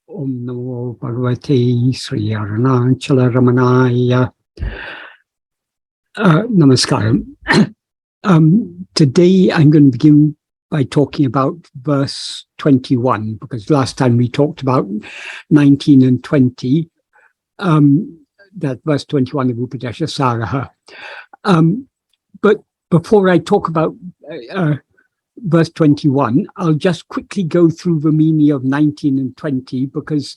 Om Namo Bhagavate Sri Arunachala Ramanaya. Namaskaram. Today I'm going to begin by talking about verse 21, because last time we talked about 19 and 20, that verse 21 of Upadēśa Sāraḥ. But before I talk about verse 21, I'll just quickly go through the meaning of 19 and 20, because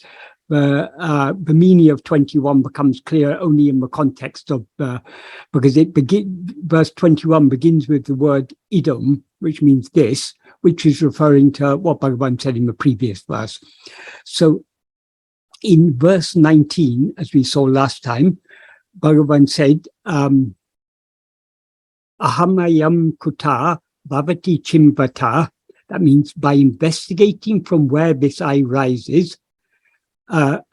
the meaning of 21 becomes clear only in the context of, because verse 21 begins with the word idam, which means this, which is referring to what Bhagavan said in the previous verse. So in verse 19, as we saw last time, Bhagavan said, ahamayam kuta bhavati chimbata. That means by investigating from where this I rises, patati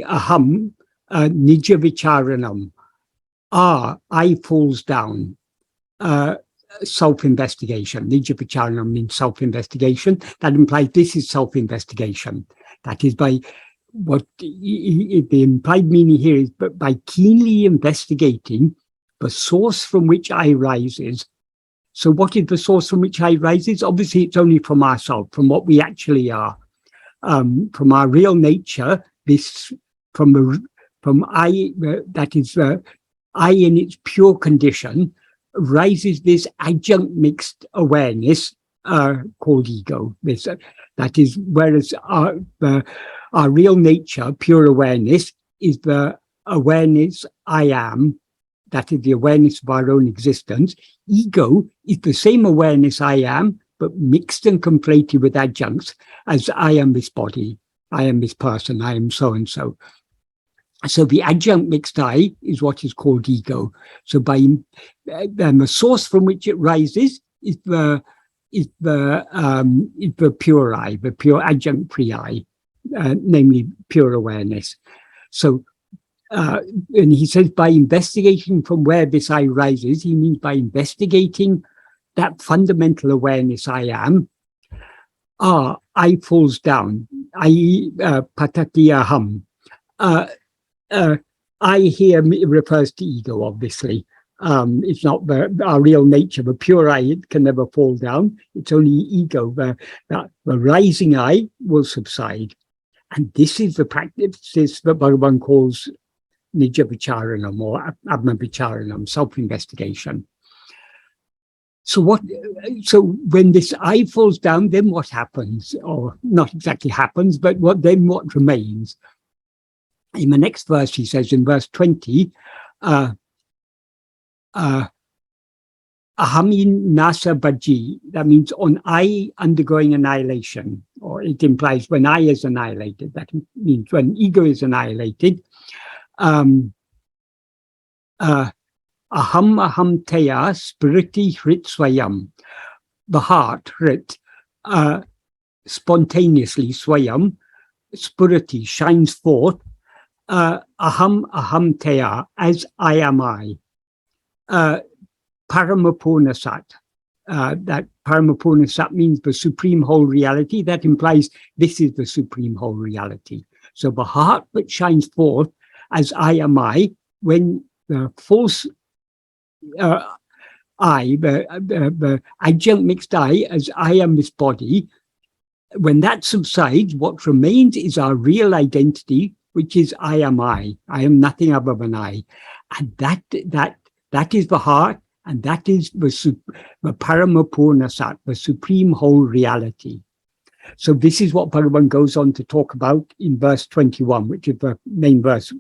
aham nija vicharanam. I falls down. Self-investigation. Nija vicharanam means self-investigation. That implies this is self-investigation. That is by what the implied meaning here is, but by keenly investigating the source from which I rises. So what is the source from which I rises? Obviously, it's only from ourselves, from what we actually are, from our real nature. This from I, that is I in its pure condition, rises this adjunct mixed awareness called ego. This that is, whereas our real nature, pure awareness, is the awareness I am. That is the awareness of our own existence. Ego is the same awareness I am, but mixed and conflated with adjuncts as I am this body, I am this person, I am so-and-so. So the adjunct mixed I is what is called ego. So by the source from which it rises is the pure I, the pure adjunct free I, namely pure awareness. So and he says by investigating from where this I rises, he means by investigating that fundamental awareness I am, I falls down, i.e. patati aham. I here refers to ego, obviously. It's not our real nature. The pure I, it can never fall down. It's only ego. The rising I will subside. And this is the practice that Bhagavan calls nija vicharanam or Atma-vichara, self-investigation. So when this I falls down, then what happens? Or not exactly happens, but what remains? In the next verse, he says in verse 20, ahami nasa bhaji. That means on I undergoing annihilation, or it implies when I is annihilated. That means when ego is annihilated. Aham haṁpadā spiriti hrit swayam. The heart, hrit, spontaneously, swayam, spiriti, shines forth, aham, as I am I. Paramapurna sat. That paramapurna sat means the supreme whole reality. That implies this is the supreme whole reality. So the heart that shines forth as I am I, when the false I, the adjunct mixed I, as I am this body, when that subsides, what remains is our real identity, which is I am I. I am nothing other than I. And that is the heart, and that is the paramapurna sat, the supreme whole reality. So this is what Bhagavan goes on to talk about in verse 21, which is the main verse,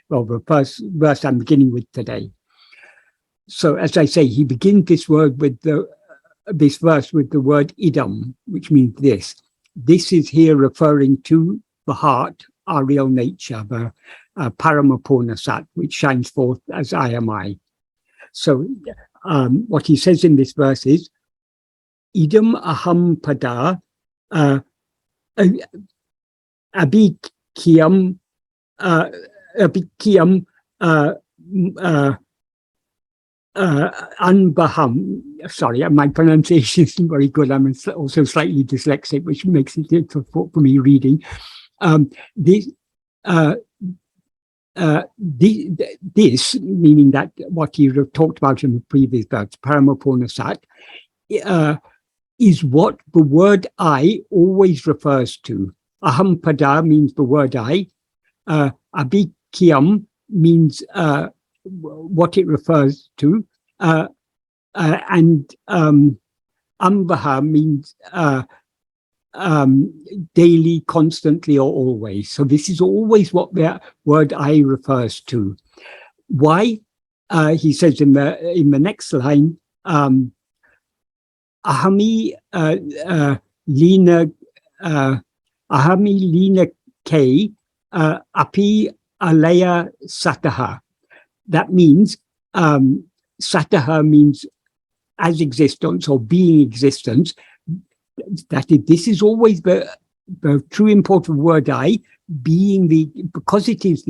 well, the first verse I'm beginning with today. So as I say, he begins this verse with the word idam, which means this. This is here referring to the heart, our real nature, the paramapurna sat, which shines forth as I am I. So what he says in this verse is, idam haṁpadā abhikhyam anvaham. Sorry, my pronunciation isn't very good. I'm also slightly dyslexic, which makes it difficult for me reading. This, meaning that what you talked about in the previous verse, paramapornasat, is what the word I always refers to. Haṁpadā means the word I. Abhikhyam means what it refers to. And anvaham means daily, constantly, or always. So this is always what the word I refers to. Why? He says in the next line, ahami līnakē alaya sattayā. That means sattayā means as existence or being existence. That is, this is always the true important word I, being because it is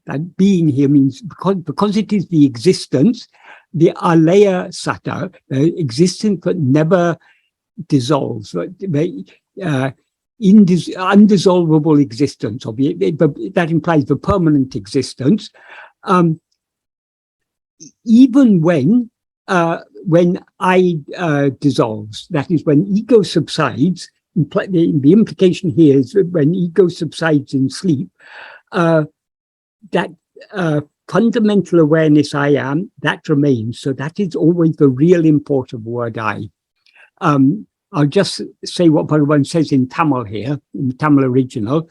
that being here means because it is the existence, the alaya sattayā, the existence that never dissolves, undissolvable existence, that implies the permanent existence. Even when I dissolves, that is, when ego subsides, the implication here is that when ego subsides in sleep, that fundamental awareness I am, that remains. So that is always the real import of the word I. I'll just say what Bhagavan says in Tamil here, in the Tamil original.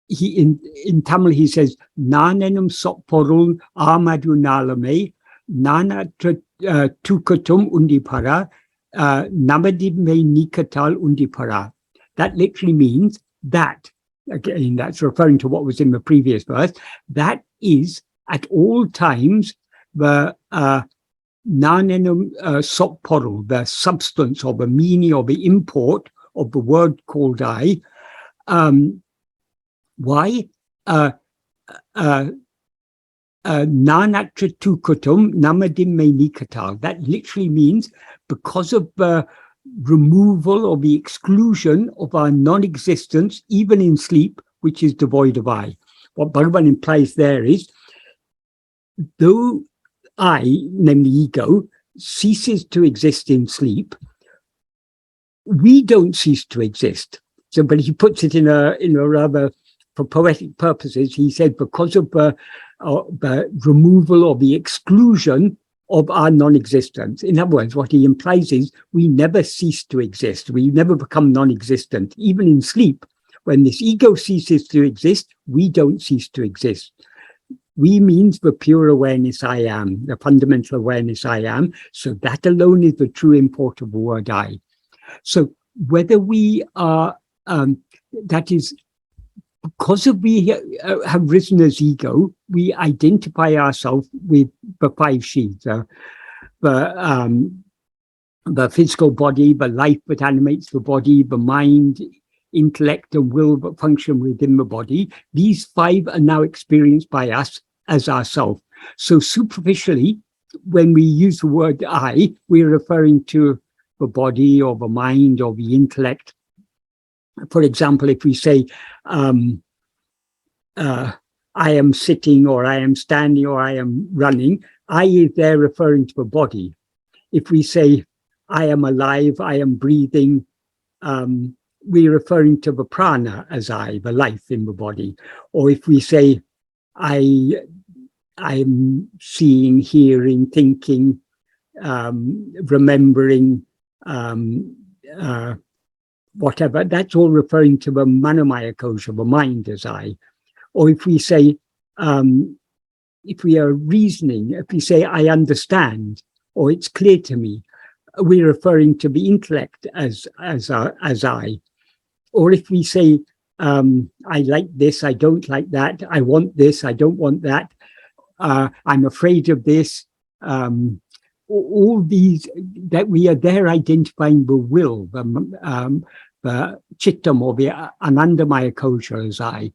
In Tamil he says, Nanenum sopporul amadu nalame, nana tukatum undipara, namadime nikatal undipara. That literally means that, again, that's referring to what was in the previous verse, that is at all times the nanenum sopporul, the substance or the meaning or the import of the word called I. Why? Nanatra tukutum namadim me nikatal. That literally means because of the removal or the exclusion of our non-existence, even in sleep, which is devoid of I. What Bhagavan implies there is, though I, namely ego, ceases to exist in sleep, we don't cease to exist. So, but he puts it in a rather, for poetic purposes, he said, because of the removal or the exclusion of our non-existence. In other words, what he implies is we never cease to exist. We never become non-existent. Even in sleep, when this ego ceases to exist, we don't cease to exist. We means the pure awareness I am, the fundamental awareness I am. So that alone is the true import of the word I. So whether we are, that is, because we have risen as ego, we identify ourselves with the five sheaths, the physical body, the life that animates the body, the mind, intellect, and will that function within the body. These five are now experienced by us as ourself. So superficially, when we use the word I, we're referring to the body or the mind or the intellect. For example, if we say, I am sitting or I am standing or I am running, I is there referring to the body. If we say, I am alive, I am breathing, we're referring to the prana as I, the life in the body. Or if we say, I'm seeing, hearing, thinking, remembering, whatever, that's all referring to the manomaya kosha, the mind as I. Or if we say, if we are reasoning, if we say, I understand, or it's clear to me, we're referring to the intellect as I. Or if we say, I like this, I don't like that, I want this, I don't want that, I'm afraid of this, all these, that we are there identifying the will, the chittam or the anandamaya kosha as I.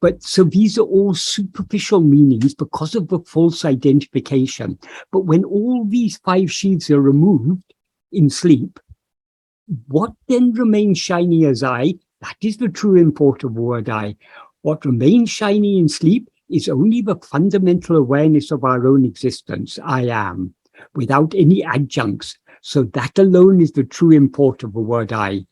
But so these are all superficial meanings because of the false identification. But when all these 5 sheaths are removed in sleep, what then remains shiny as I? That is the true import of the word I. What remains shiny in sleep is only the fundamental awareness of our own existence, I am, without any adjuncts. So that alone is the true import of the word I.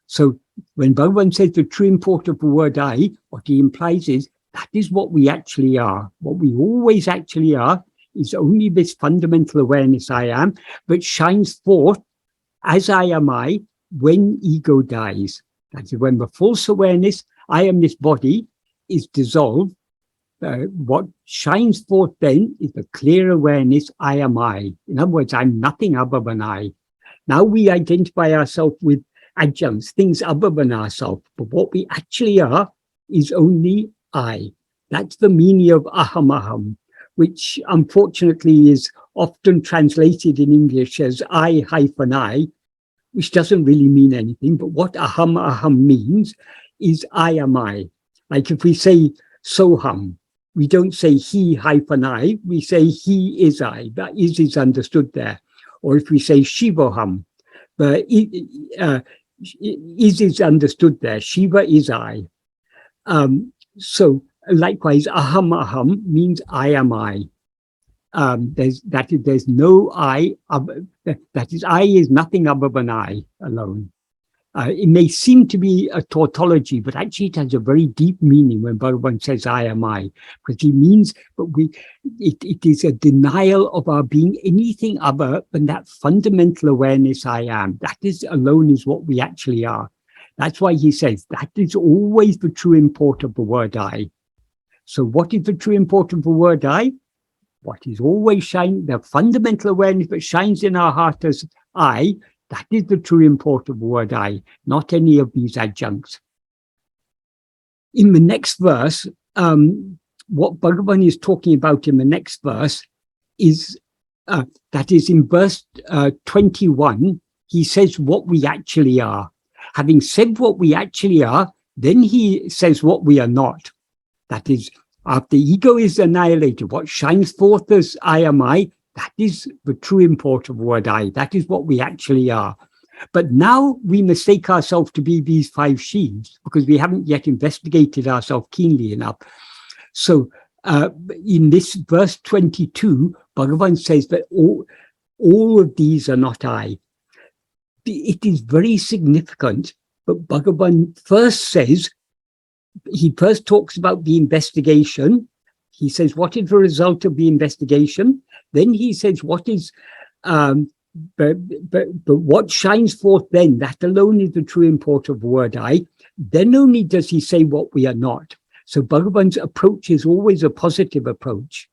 So when Bhagavan says the true import of the word I, what he implies is that is what we actually are. What we always actually are is only this fundamental awareness I am, but shines forth as I am I when ego dies. That is when the false awareness, I am this body, is dissolved. What shines forth then is the clear awareness, I am I. In other words, I'm nothing other than I. Now we identify ourselves with adjuncts, things other than ourselves, but what we actually are is only I. That's the meaning of aham, which unfortunately is often translated in English as I, which doesn't really mean anything, but what aham means is I am I. Like if we say soham, we don't say he-I, we say he is I. That is understood there. Or if we say shivoham, is understood there. Shiva is I. So likewise, aham means I am I. There's no I. That is, I is nothing other than I alone. It may seem to be a tautology, but actually it has a very deep meaning when Bhagavan says I am I, because he means, but it is a denial of our being anything other than that fundamental awareness I am. That is alone is what we actually are. That's why he says that is always the true import of the word I. So what is the true import of the word I? What is always shining, the fundamental awareness that shines in our heart as I, that is the true import of the word I, not any of these adjuncts. In the next verse, what Bhagavan is talking about in the next verse is, that is in verse 21, he says what we actually are. Having said what we actually are, then he says what we are not. That is, after ego is annihilated, what shines forth as I am I, that is the true import of the word I. That is what we actually are. But now we mistake ourselves to be these 5 sheaths because we haven't yet investigated ourselves keenly enough. So in this verse 22, Bhagavan says that all of these are not I. It is very significant, but Bhagavan first says, he first talks about the investigation. He says, what is the result of the investigation? Then he says, what is, but what shines forth then, that alone is the true import of the word I. Then only does he say what we are not. So Bhagavan's approach is always a positive approach.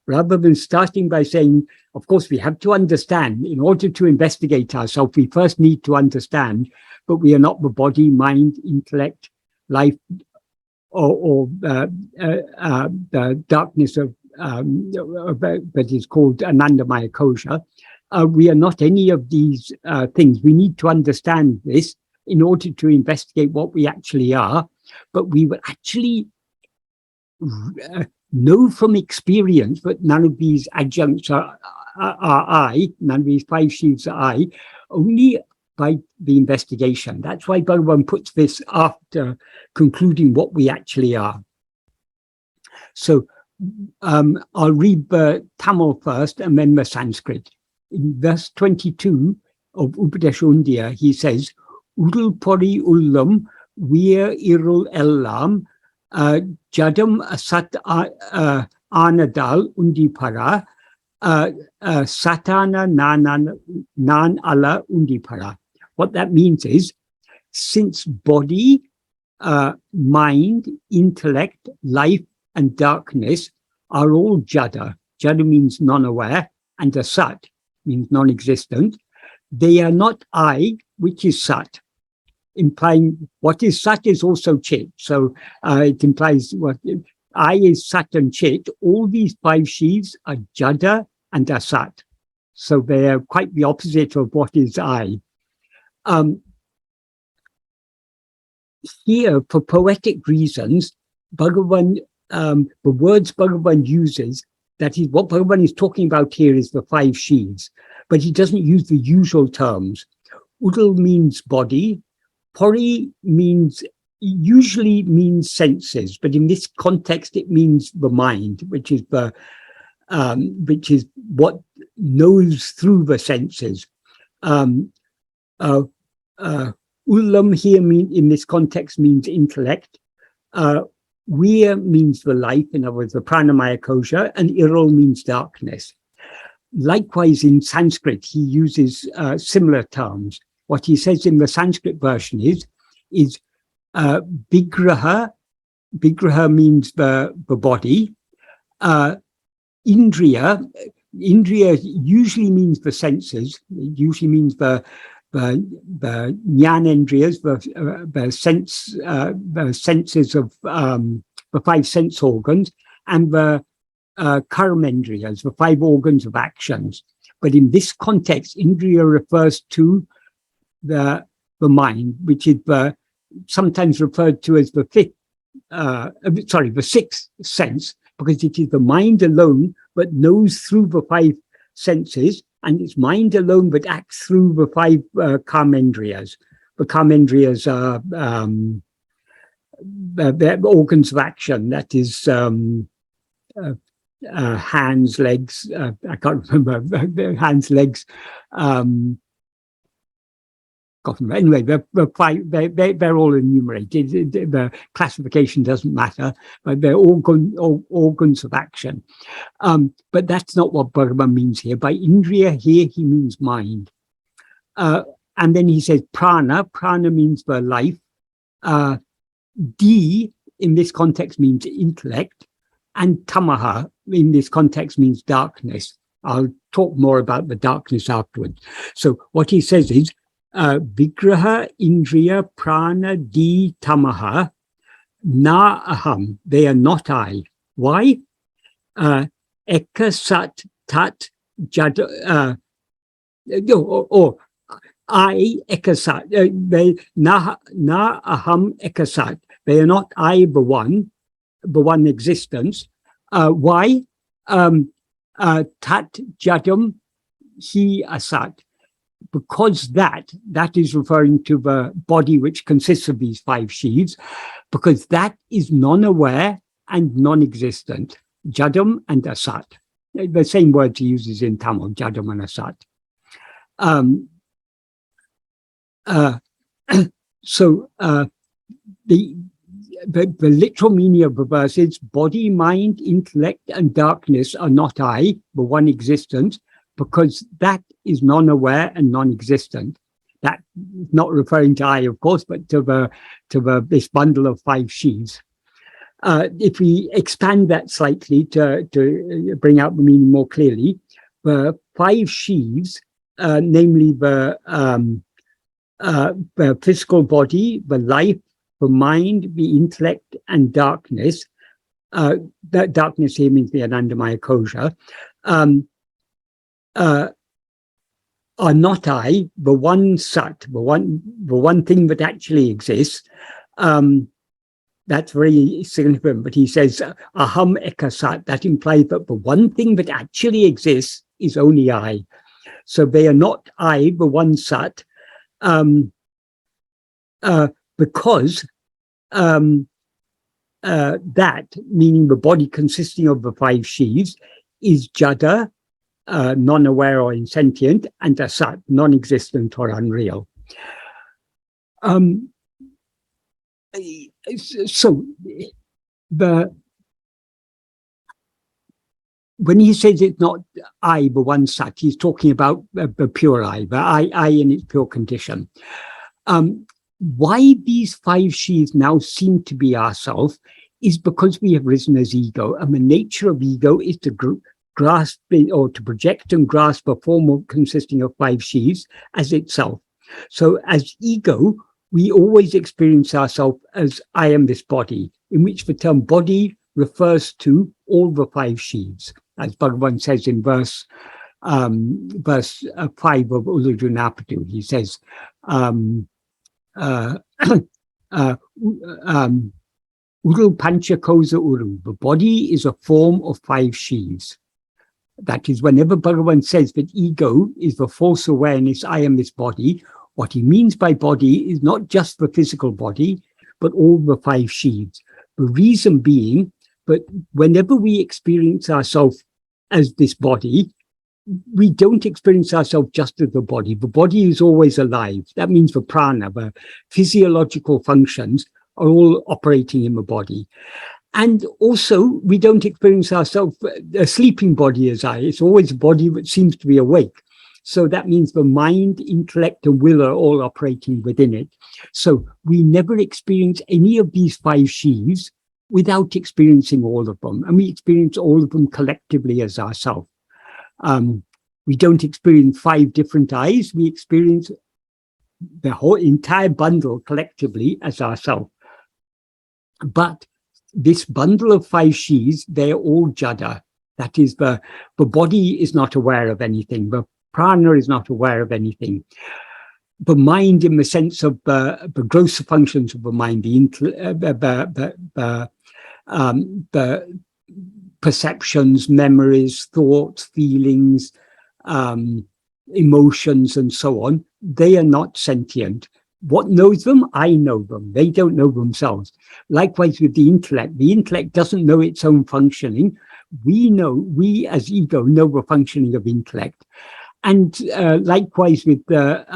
Rather than starting by saying, of course, we have to understand. In order to investigate ourselves, we first need to understand, but we are not the body, mind, intellect, life, or the darkness of that is called Anandamaya Kosha. We are not any of these things. We need to understand this in order to investigate what we actually are, but we will actually know from experience that none of these adjuncts are I, none of these 5 sheaths are I, only by the investigation. That's why Bhagavan puts this after concluding what we actually are. So I'll read the Tamil first and then the Sanskrit. In verse 22 of Upadēśa he says, Udul pori ullam veer irul ellam jadam asat anadal undipara satana nan ala undipara. What that means is, since body, mind, intellect, life, and darkness are all jada. Jada means non-aware, and asat means non-existent. They are not I, which is sat, implying what is sat is also chit. So it implies what I is sat and chit. All these 5 sheaths are jada and asat. So they are quite the opposite of what is I. Here, for poetic reasons, Bhagavan, the words Bhagavan uses, that is what Bhagavan is talking about here, is the 5 sheaths, but he doesn't use the usual terms. Udal means body, pori usually means senses, but in this context it means the mind, which is what knows through the senses. Ulam here in this context means intellect. Veer means the life, in other words, the pranamaya kosha, and Irol means darkness. Likewise, in Sanskrit, he uses similar terms. What he says in the Sanskrit version is bhikhya. Bhikhya means the body. Indriya usually means the senses. It usually means the jnanendriyas, the senses of the 5 sense organs, and the karmendriyas, the 5 organs of actions. But in this context, indriya refers to the mind, which is sometimes referred to as the 6th sense, because it is the mind alone that knows through the 5 senses, and it's mind alone that acts through the 5 karmendriyas. The karmendriyas are the organs of action, that is hands, legs, I can't remember, hands, legs, anyway, they're all enumerated. The classification doesn't matter, but they're organs of action. But that's not what Bhagavan means here. By indriya here, he means mind. And then he says prana. Prana means the life. D in this context means intellect. And tamaha in this context means darkness. I'll talk more about the darkness afterwards. So what he says is, vigraha, indriya, prana, di, tamaha, na aham. They are not I. Why? Eka sat tat jad. I ekasat. They na aham ekasat. They are not I, the one existence. Why? Tat jadam he asat. Because that is referring to the body which consists of these 5 sheaths, because that is non-aware and non-existent. Jadam and asat. The same words he uses in Tamil, jadam and asat. So the literal meaning of the verse is body, mind, intellect, and darkness are not I, the one existent, because that is non-aware and non-existent. That is not referring to I, of course, but to this bundle of 5 sheaths. If we expand that slightly to bring out the meaning more clearly, the 5 sheaths, namely the physical body, the life, the mind, the intellect, and darkness. That darkness here means the Anandamaya kosha. Are not I, the one sat, the one thing that actually exists. That's very significant. But he says aham ekasat. That implies that the one thing that actually exists is only I. So they are not I, the one sat, because that, meaning the body consisting of the 5 sheaths, is jada, non-aware or insentient, and asat, non-existent or unreal. So when he says it's not I, the one sat, he's talking about the pure I, the I in its pure condition. Why these 5 sheaths now seem to be ourself is because we have risen as ego, and the nature of ego is to grasp or to project and grasp a form consisting of 5 sheaths as itself. So as ego, we always experience ourselves as I am this body, in which the term body refers to all the 5 sheaths, as Bhagavan says in verse 5 of Ulujunapadu. He says, Uru pancha kosa uru. The body is a form of 5 sheaves. That is, whenever Bhagavan says that ego is the false awareness, I am this body, what he means by body is not just the physical body, but all the 5 sheaves. The reason being that whenever we experience ourselves as this body, we don't experience ourselves just as the body. The body is always alive. That means the prana, the physiological functions, are all operating in the body. And also, we don't experience ourselves a sleeping body as I. It's always a body that seems to be awake. So that means the mind, intellect, and will are all operating within it. So we never experience any of these 5 sheaves without experiencing all of them. And we experience all of them collectively as ourselves. We don't experience 5 different eyes. We experience the whole entire bundle collectively as ourselves. But this bundle of 5 sheaves, they're all jada. That is, the body is not aware of anything. The prana is not aware of anything. The mind, in the sense of the grosser functions of the mind, the perceptions, memories, thoughts, feelings, emotions, and so on, they are not sentient. What knows them? I know them. They don't know themselves. Likewise with the intellect doesn't know its own functioning. We as ego know the functioning of intellect. And likewise with the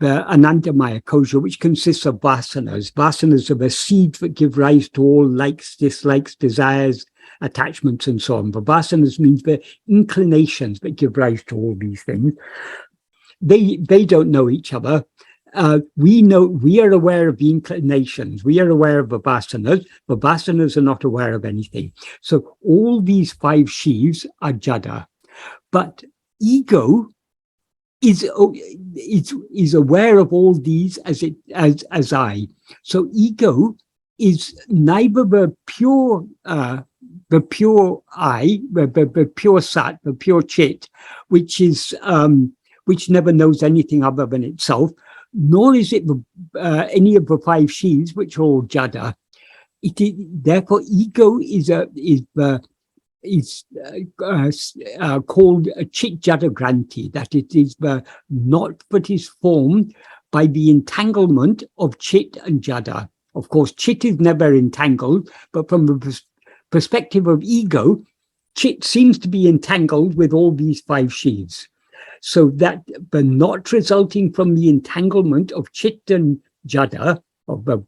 Anandamaya kosha, which consists of vasanas. Vasanas are the seeds that give rise to all likes, dislikes, desires, attachments, and so on. The vasanas means the inclinations that give rise to all these things. They don't know each other. We are aware of the inclinations. We are aware of the vasanas. The vasanas are not aware of anything. So all these 5 sheaves are jada. But ego is aware of all these as I. So ego is neither the pure I, the pure sat, the pure chit, which never knows anything other than itself, nor is it any of the 5 sheaves, which are all jada. Therefore, ego is called a chit jada granti, that it is the knot that is formed by the entanglement of chit and jada. Of course, chit is never entangled, but from the perspective of ego, chit seems to be entangled with all these 5 sheaves. So that the knot resulting from the entanglement of chit and jada, of the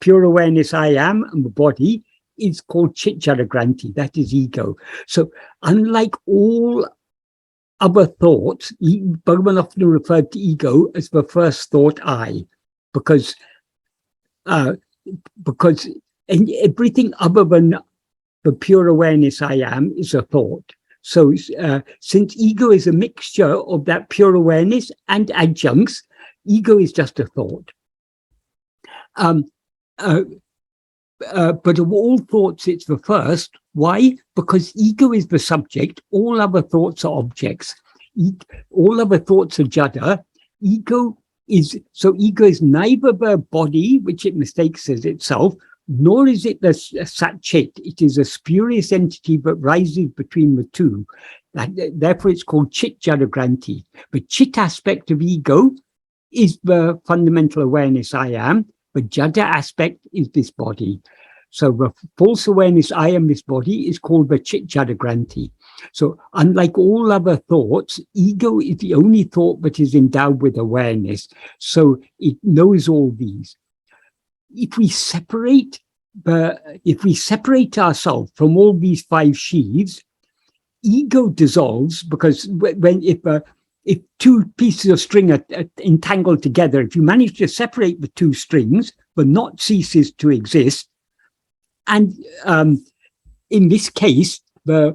pure awareness I am and the body, is called chit jada granti. That is ego. So unlike all other thoughts, Bhagavan often referred to ego as the first thought I, because everything other than the pure awareness I am is a thought. So since ego is a mixture of that pure awareness and adjuncts, ego is just a thought. But of all thoughts, it's the first. Why? Because ego is the subject. All other thoughts are objects. All other thoughts are jada. Ego is neither the body, which it mistakes as itself, nor is it the sat-chit. It is a spurious entity that rises between the two. Therefore, it's called chit jada granti. The chit aspect of ego is the fundamental awareness I am. The jada aspect is this body. So the false awareness I am this body is called the chit jada granti. So unlike all other thoughts, ego is the only thought that is endowed with awareness. So it knows all these. If we separate ourselves from all these 5 sheaves, ego dissolves, because if 2 pieces of string are entangled together, if you manage to separate the 2 strings, the knot ceases to exist. And in this case,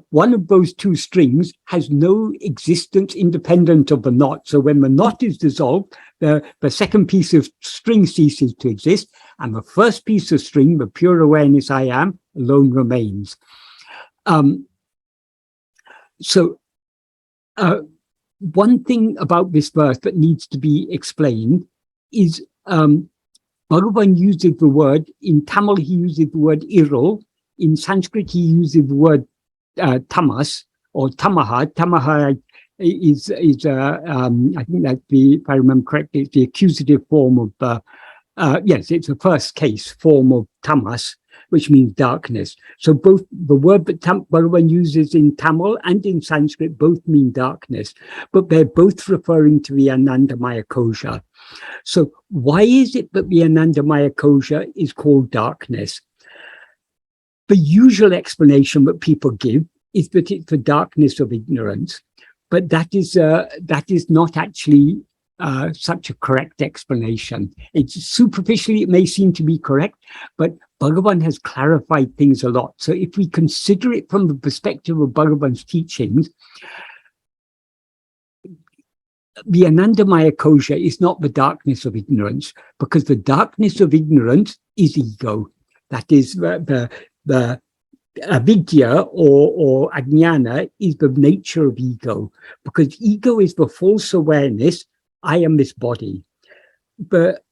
one of those 2 strings has no existence independent of the knot. So when the knot is dissolved, the second piece of string ceases to exist, and the first piece of string, the pure awareness I am, alone remains. One thing about this verse that needs to be explained is Bhagavan uses the word, in Tamil he uses the word irul, in Sanskrit he uses the word tamas or tamaha. Tamaha is I think that if I remember correctly, it's the accusative form of, yes, it's the first case form of tamas, which means darkness. So both the word that Bhagavan uses in Tamil and in Sanskrit both mean darkness, but they're both referring to the Anandamaya kosha. So why is it that the Anandamaya kosha is called darkness? The usual explanation that people give is that it's the darkness of ignorance, but that is not actually such a correct explanation. It's superficially, it may seem to be correct, but Bhagavan has clarified things a lot. So if we consider it from the perspective of Bhagavan's teachings, the Anandamaya kosha is not the darkness of ignorance, because the darkness of ignorance is ego. That is the abhikhyam or ajnana is the nature of ego, because ego is the false awareness, I am this body. But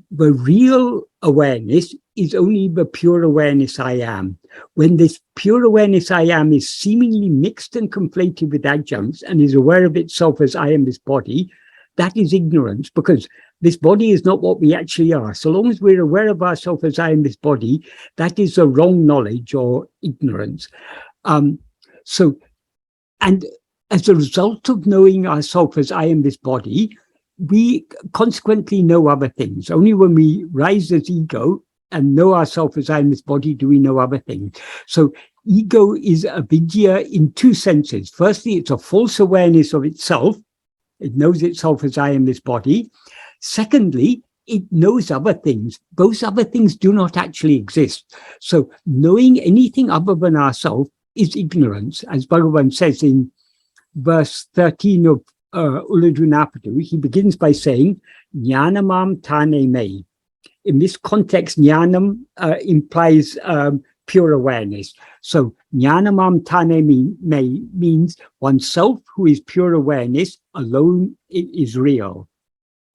the real awareness is only the pure awareness I am. When this pure awareness I am is seemingly mixed and conflated with adjuncts and is aware of itself as I am this body, that is ignorance, because this body is not what we actually are. So long as we're aware of ourselves as I am this body, that is a wrong knowledge or ignorance. And as a result of knowing ourselves as I am this body, we consequently know other things. Only when we rise as ego and know ourselves as I am this body do we know other things. So ego is avidya in two senses. Firstly, it's a false awareness of itself. It knows itself as I am this body. Secondly, it knows other things. Those other things do not actually exist. So knowing anything other than ourselves is ignorance. As Bhagavan says in verse 13 of Upadēśa, he begins by saying, Jnanamam tane me. In this context, jnanam implies pure awareness. So jnanamam tane me means oneself, who is pure awareness, alone is real.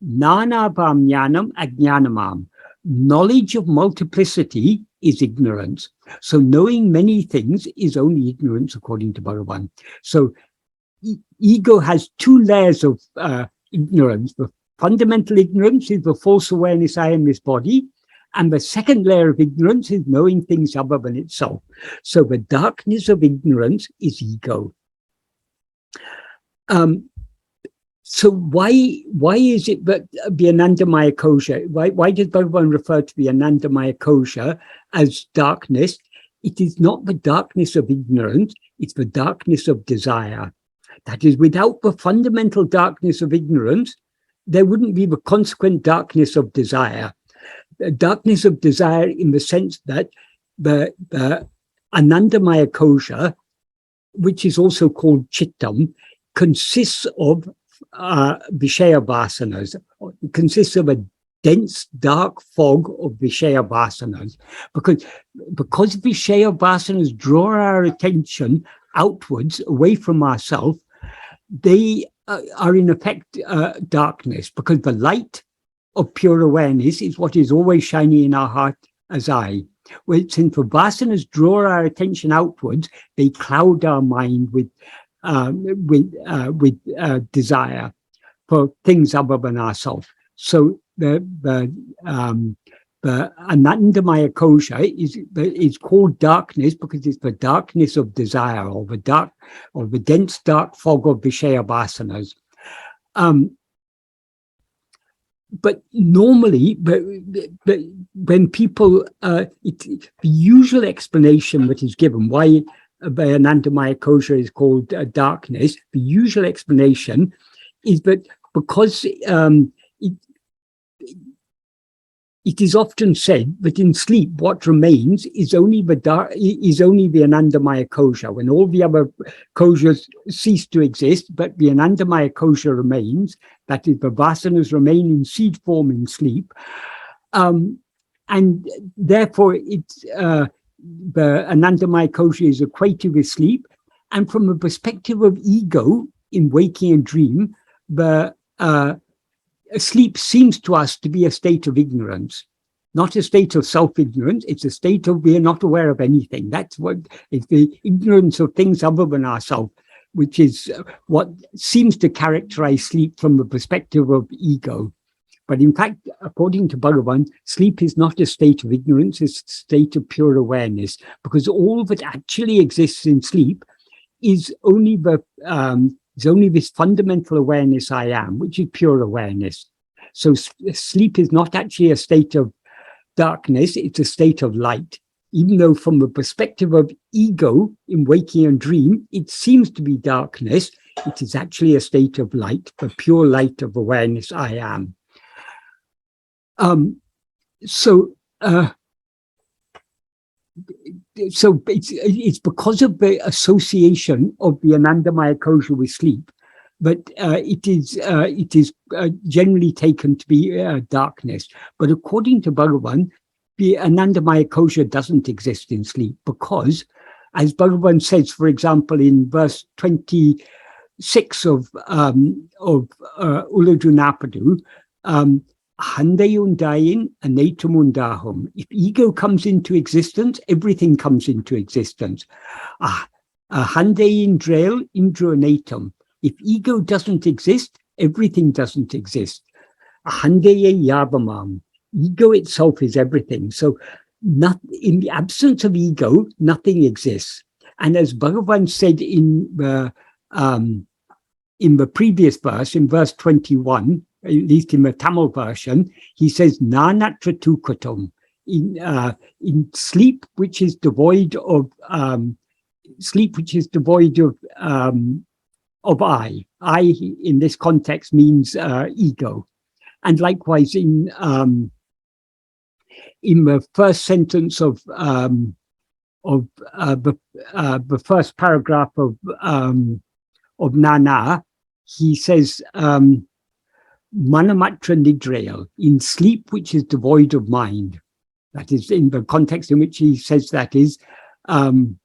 Nanabam jnanam ajnanamam. Knowledge of multiplicity is ignorance. So knowing many things is only ignorance, according to Bhagavan. So ego has two layers of ignorance. The fundamental ignorance is the false awareness I am this body, and the second layer of ignorance is knowing things other than itself. So the darkness of ignorance is ego. So why is it that the Anandamaya kosha, why does Bhagavan refer to the Anandamaya kosha as darkness? It is not the darkness of ignorance, it's the darkness of desire. That is, without the fundamental darkness of ignorance, there wouldn't be the consequent darkness of desire. The darkness of desire in the sense that the Anandamaya kosha, which is also called chittam, consists of vishaya vasanas. It consists of a dense, dark fog of vishaya vasanas. Because vishaya vasanas draw our attention outwards, away from ourselves, they are in effect darkness, because the light of pure awareness is what is always shining in our heart as I. Well, since the vasanas draw our attention outwards, they cloud our mind with desire for things other than ourselves. So the Anandamaya kosha is called darkness because it's the darkness of desire, or the dense dark fog of vishaya vasanas. But normally, when people, the usual explanation that is given why the Anandamaya kosha is called darkness, the usual explanation is that because it is often said that in sleep, what remains is only the Anandamaya kosha. When all the other koshas cease to exist, but the Anandamaya kosha remains, that is, the vasanas remain in seed form in sleep, and therefore it's the Anandamaya kosha is equated with sleep. And from a perspective of ego in waking and dream, the sleep seems to us to be a state of ignorance. not a state of self-ignorance. It's a state of we are not aware of anything. That's what is the ignorance of things other than ourselves, which is what seems to characterize sleep from the perspective of ego. But in fact, according to Bhagavan, sleep is not a state of ignorance, it's a state of pure awareness, because all that actually exists in sleep is only this fundamental awareness I am, which is pure awareness. So sleep is not actually a state of darkness, it's a state of light. Even though from the perspective of ego in waking and dream, it seems to be darkness, it is actually a state of light, the pure light of awareness I am. So it's because of the association of the Anandamaya kosha with sleep that it is generally taken to be darkness. But according to Bhagavan, the Anandamaya kosha doesn't exist in sleep because, as Bhagavan says, for example, in verse 26 of Uladunapadu, Handayundayin anatamundahum. If ego comes into existence, everything comes into existence. Handayin drail indruanatum. If ego doesn't exist, everything doesn't exist. Handaye yabamam. Ego itself is everything. So in the absence of ego, nothing exists. And as Bhagavan said in the previous verse, in verse 21, at least in the Tamil version, he says, Nanatra tukatum. In sleep which is devoid of I. I in this context means ego. And likewise in the first sentence of the first paragraph of Nana, he says Manamatra nidrail, in sleep which is devoid of mind. That is, in the context in which he says that is, in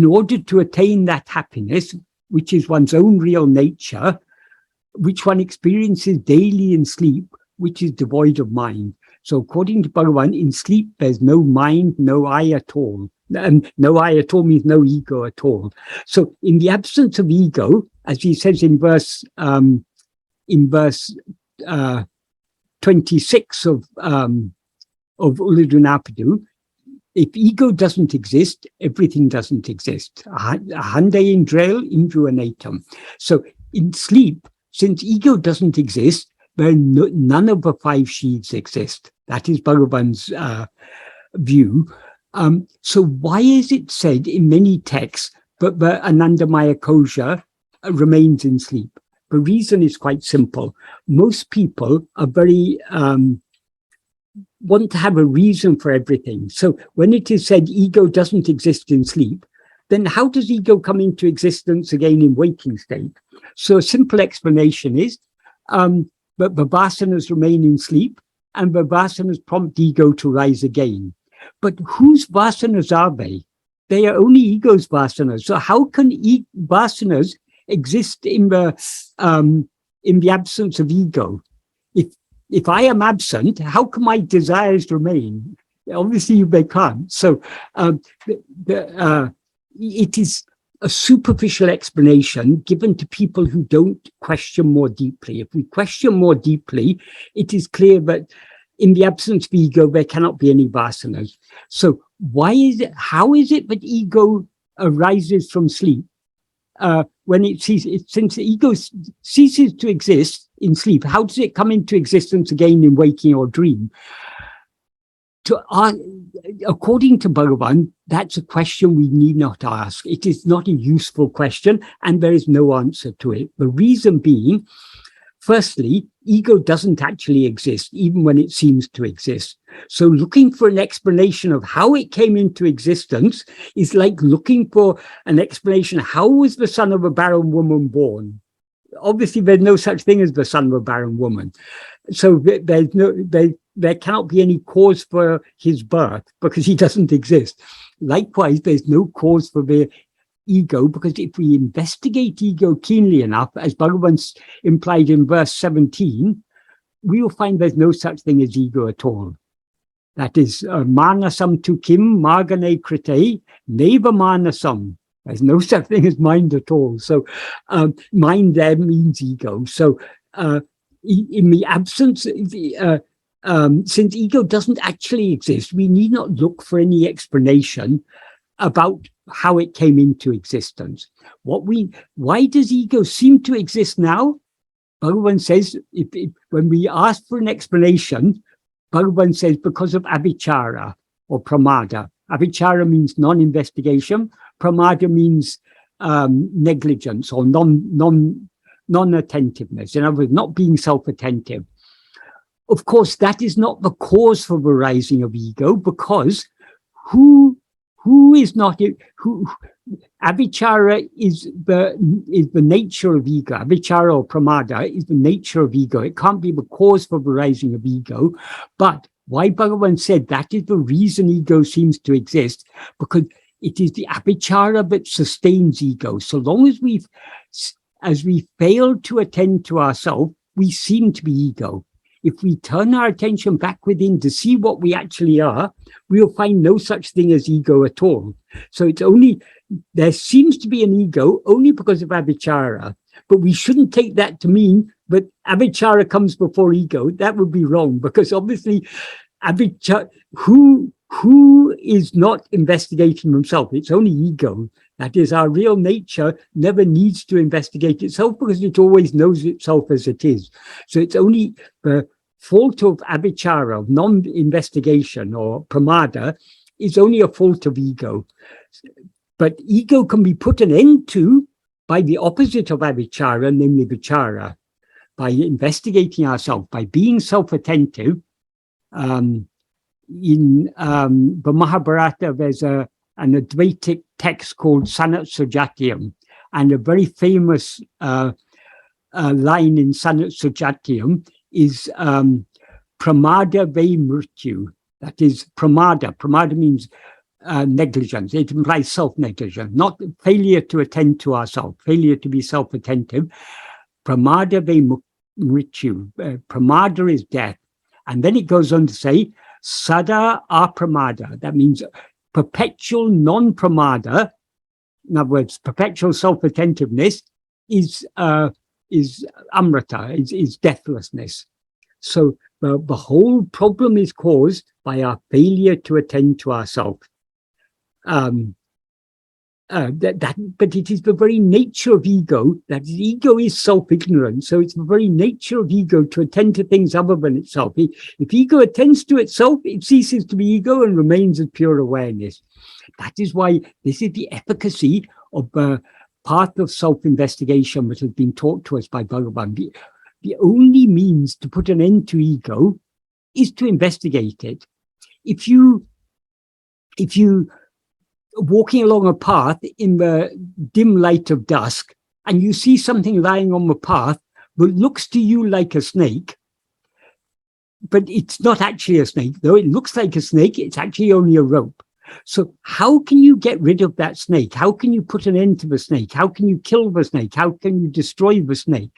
order to attain that happiness, which is one's own real nature, which one experiences daily in sleep, which is devoid of mind. So according to Bhagavan, in sleep, there's no mind, no I at all. And no I at all means no ego at all. So in the absence of ego, as he says in verse 26 of Uladunapadu, if ego doesn't exist, everything doesn't exist. Handayin drail indruanatum. So in sleep, since ego doesn't exist, none of the five sheaths exist. That is Bhagavan's view. So why is it said in many texts that the Anandamaya kosha remains in sleep? The reason is quite simple. Most people are very want to have a reason for everything. So when it is said ego doesn't exist in sleep, then how does ego come into existence again in waking state? So a simple explanation is that the vasanas remain in sleep and the vasanas prompt ego to rise again. But whose vasanas are they? They are only ego's vasanas. So how can vasanas exist in the absence of ego? If I am absent, how can my desires remain? Obviously, they can't. So it is a superficial explanation given to people who don't question more deeply. If we question more deeply, it is clear that in the absence of ego, there cannot be any vasanas. So how is it that ego arises from sleep? When it ceases, since the ego ceases to exist in sleep, how does it come into existence again in waking or dream? According to Bhagavan, that's a question we need not ask. It is not a useful question, and there is no answer to it. The reason being, firstly, ego doesn't actually exist, even when it seems to exist. So looking for an explanation of how it came into existence is like looking for an explanation, how was the son of a barren woman born? Obviously, there's no such thing as the son of a barren woman. So there cannot be any cause for his birth because he doesn't exist. Likewise, there's no cause for the ego, because if we investigate ego keenly enough, as Bhagavan implied in verse 17, we will find there's no such thing as ego at all. That is, manasam tu kim magane krite neva manasam. There's no such thing as mind at all. So mind there means ego. So in the absence, since ego doesn't actually exist, we need not look for any explanation about how it came into existence. Why does ego seem to exist now? Bhagavan says, when we ask for an explanation, Bhagavan says because of abhikhyam or pramada. Abhikhyam means non-investigation. Pramada means negligence or non-attentiveness. In other words, not being self-attentive. Of course, that is not the cause for the rising of ego, because abhikhyam is the nature of ego. Abhikhyam or pramada is the nature of ego. It can't be the cause for the rising of ego. But why Bhagavan said that is the reason ego seems to exist, because it is the abhikhyam that sustains ego. So long as we fail to attend to ourselves, we seem to be ego. If we turn our attention back within to see what we actually are, we'll find no such thing as ego at all. So it's only, there seems to be an ego only because of abhikhyam, but we shouldn't take that to mean that abhikhyam comes before ego. That would be wrong, because obviously abhikhyam, who is not investigating himself? It's only ego. That is, our real nature never needs to investigate itself because it always knows itself as it is. So it's only the fault of abhikhyam, of non-investigation or pramada, is only a fault of ego. But ego can be put an end to by the opposite of abhikhyam, namely vichara, by investigating ourselves, by being self-attentive. In the Mahabharata, there's an Advaitic text called Sanat Sujatyam, and a very famous line in Sanat Sujatyam is pramada ve mrityu. That is pramada. Pramada means negligence. It implies self-negligence, not failure to attend to ourselves, failure to be self-attentive. Pramada ve mrityu. Pramada is death. And then it goes on to say, sada apramada. That means perpetual non-pramada. In other words, perpetual self-attentiveness is amrita, is deathlessness. So the whole problem is caused by our failure to attend to ourselves. But it is the very nature of ego, that ego is self-ignorant. So it's the very nature of ego to attend to things other than itself. If ego attends to itself, it ceases to be ego and remains as pure awareness. That is why this is the efficacy of the path of self-investigation that has been taught to us by Bhagavan. The only means to put an end to ego is to investigate it. If you walking along a path in the dim light of dusk, and you see something lying on the path that looks to you like a snake, but it's not actually a snake. Though it looks like a snake, it's actually only a rope. So how can you get rid of that snake? How can you put an end to the snake? How can you kill the snake? How can you destroy the snake?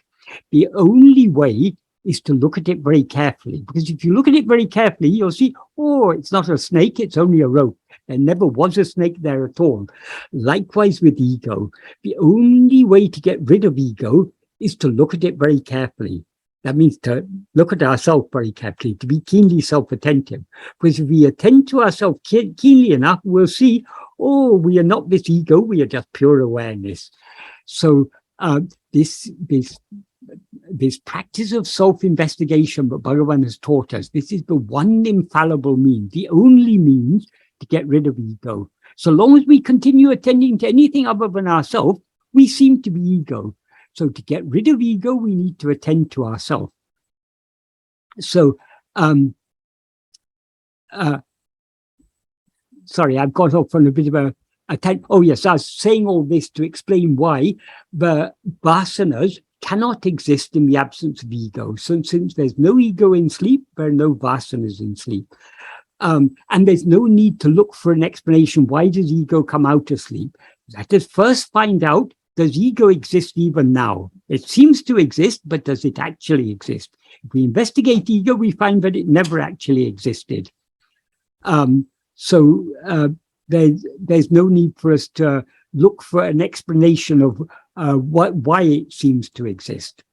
The only way is to look at it very carefully, because if you look at it very carefully, you'll see, oh, it's not a snake, it's only a rope. There never was a snake there at all. Likewise with ego. The only way to get rid of ego is to look at it very carefully. That means to look at ourselves very carefully, to be keenly self-attentive. Because if we attend to ourselves keenly enough, we'll see, oh, we are not this ego, we are just pure awareness. So this practice of self-investigation that Bhagavan has taught us, this is the one infallible means, the only means to get rid of ego. So long as we continue attending to anything other than ourselves, we seem to be ego. So to get rid of ego, we need to attend to ourselves. So, sorry, I've got off on a bit of a oh yes, I was saying all this to explain why the vasanas cannot exist in the absence of ego. So since there's no ego in sleep, there are no vasanas in sleep. And there's no need to look for an explanation. Why does ego come out of sleep? Let us first find out does ego exist even now? It seems to exist, but does it actually exist? If we investigate ego, we find that it never actually existed. There's no need for us to look for an explanation of why it seems to exist.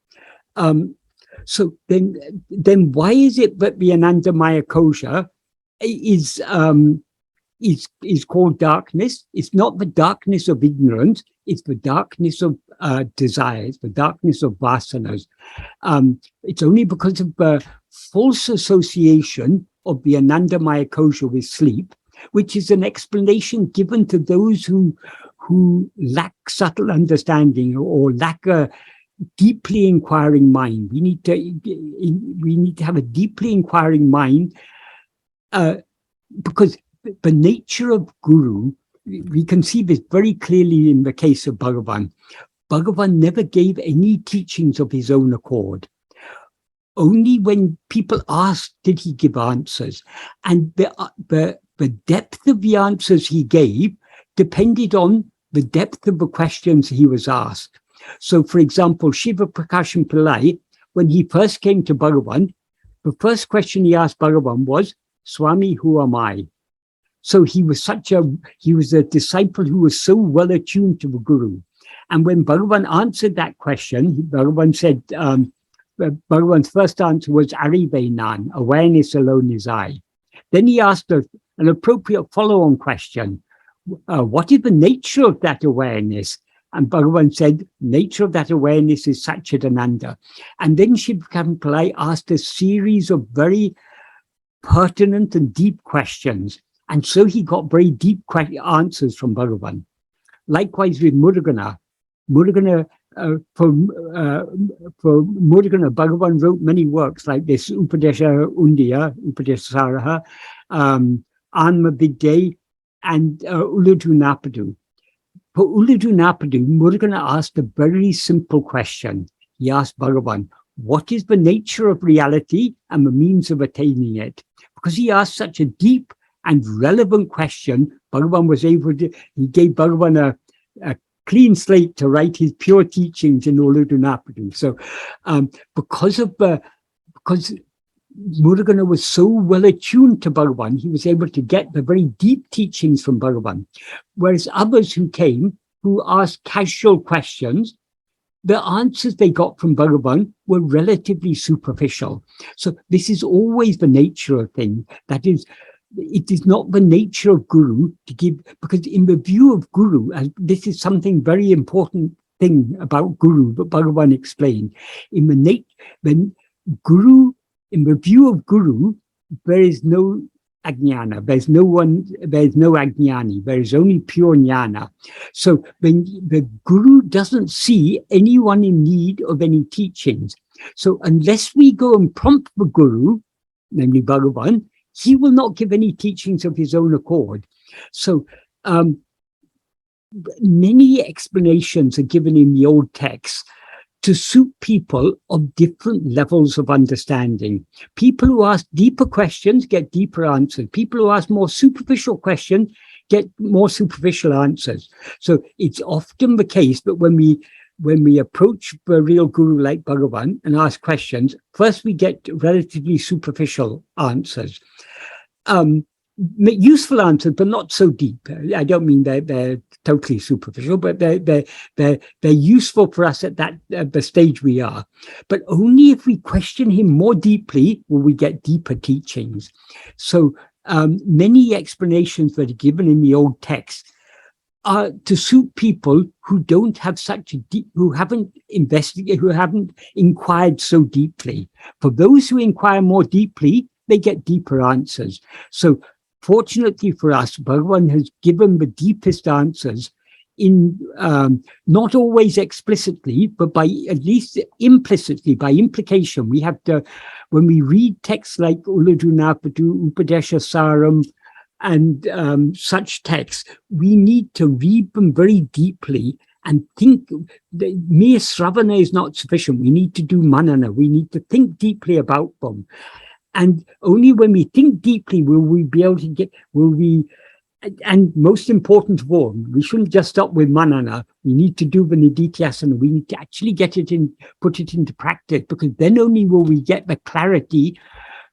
So then why is it that the anandamaya kosha is called darkness? It's not the darkness of ignorance, it's the darkness of desires, the darkness of vasanas. It's only because of the false association of the anandamaya kosha with sleep, which is an explanation given to those who lack subtle understanding or lack a deeply inquiring mind. We need to have a deeply inquiring mind, because the nature of guru, we can see this very clearly in the case of Bhagavan. Bhagavan never gave any teachings of his own accord. Only when people asked did he give answers, and the depth of the answers he gave depended on the depth of the questions he was asked. So, for example, Shiva Prakashan Pillai, when he first came to Bhagavan, the first question he asked Bhagavan was, "Swami, who am I?" So he was a disciple who was so well attuned to the Guru. And when Bhagavan answered that question, Bhagavan said, Bhagavan's first answer was Arivenan, awareness alone is I. Then he asked an appropriate follow-on question. What is the nature of that awareness? And Bhagavan said, nature of that awareness is Satchidananda. And then Shiva Pillai asked a series of very pertinent and deep questions. And so he got very deep answers from Bhagavan. Likewise with Murugana. For Murugana, Bhagavan wrote many works like this, Upadēśa Sāraḥ, Atma-vichara, and Ulladu Napadu. For Ulladu Napadu, Murugana asked a very simple question. He asked Bhagavan, what is the nature of reality and the means of attaining it? Because he asked such a deep and relevant question, he gave Bhagavan a clean slate to write his pure teachings in Ulladu Napadu. So because Murugana was so well attuned to Bhagavan, he was able to get the very deep teachings from Bhagavan. Whereas others who came, who asked casual questions, the answers they got from Bhagavan were relatively superficial. So this is always the nature of things. That is, it is not the nature of Guru to give, because in the view of Guru, and this is something very important thing about Guru that Bhagavan explained, in the view of Guru, there is no ajnana, there's no ajnani, there is only pure jnana. So when the Guru doesn't see anyone in need of any teachings, so unless we go and prompt the Guru, namely Bhagavan, he will not give any teachings of his own accord. So many explanations are given in the old texts to suit people of different levels of understanding. People who ask deeper questions get deeper answers. People who ask more superficial questions get more superficial answers. So it's often the case that when we approach the real Guru like Bhagavan and ask questions, first we get relatively superficial answers. Useful answers, but not so deep. I don't mean they're totally superficial, but they're useful for us at the stage we are. But only if we question him more deeply will we get deeper teachings. So many explanations that are given in the old text are to suit people who don't have such a deep, who haven't investigated, who haven't inquired so deeply. For those who inquire more deeply, they get deeper answers. So fortunately for us, Bhagavan has given the deepest answers in not always explicitly, but by at least implicitly, by implication. We have to, when we read texts like Ulladu Napadu, Upadēśa Sāraḥ, and such texts, we need to read them very deeply and think. Mere sravana is not sufficient. We need to do manana. We need to think deeply about them. And only when we think deeply will we be able to and most important of all, we shouldn't just stop with manana. We need to do the nididhyasana. We need to actually get it in, put it into practice, because then only will we get the clarity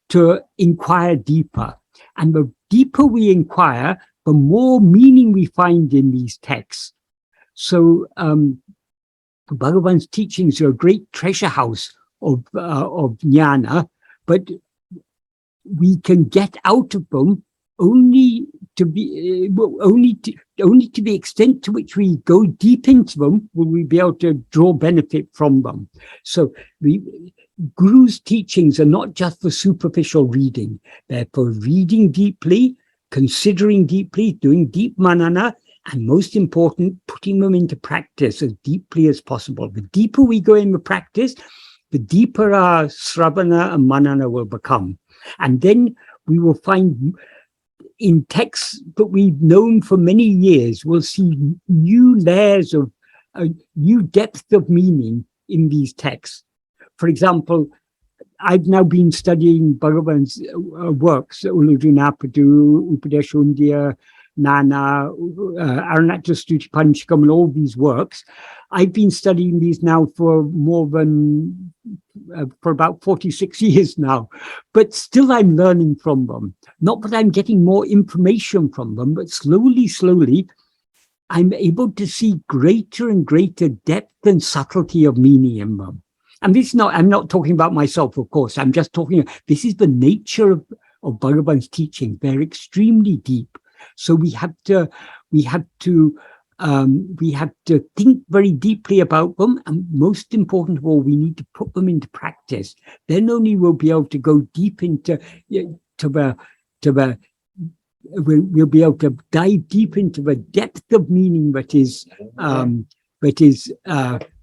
to inquire deeper. And the deeper we inquire, the more meaning we find in these texts. So Bhagavan's teachings are a great treasure house of jnana, but we can get out of them only to the extent to which we go deep into them will we be able to draw benefit from them. So Guru's teachings are not just for superficial reading; they're for reading deeply, considering deeply, doing deep manana, and most important, putting them into practice as deeply as possible. The deeper we go in the practice, the deeper our sravana and manana will become. And then we will find in texts that we've known for many years, we'll see new layers of, new depth of meaning in these texts. For example, I've now been studying Bhagavan's works, Uludunapadu, Upadēśa Nana, Arunachala Panchakam, and all these works. I've been studying these now for more than, for about 46 years now, but still I'm learning from them. Not that I'm getting more information from them, but slowly, I'm able to see greater and greater depth and subtlety of meaning in them. And this is not, I'm not talking about myself, of course. I'm just talking, this is the nature of Bhagavan's teaching. They're extremely deep. So we have to think very deeply about them, and most important of all, we need to put them into practice. Then only we'll be able to go deep into we'll be able to dive deep into the depth of meaning that is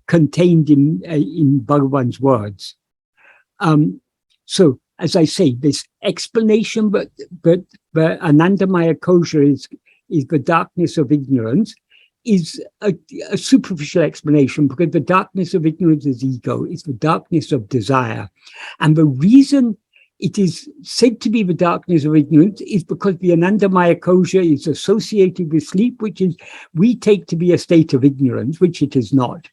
contained in Bhagavan's words. So, as I say, this explanation, but Anandamaya kosha is the darkness of ignorance, is a superficial explanation, because the darkness of ignorance is ego, it's the darkness of desire. And the reason it is said to be the darkness of ignorance is because the Anandamaya kosha is associated with sleep, which is we take to be a state of ignorance, which it is not.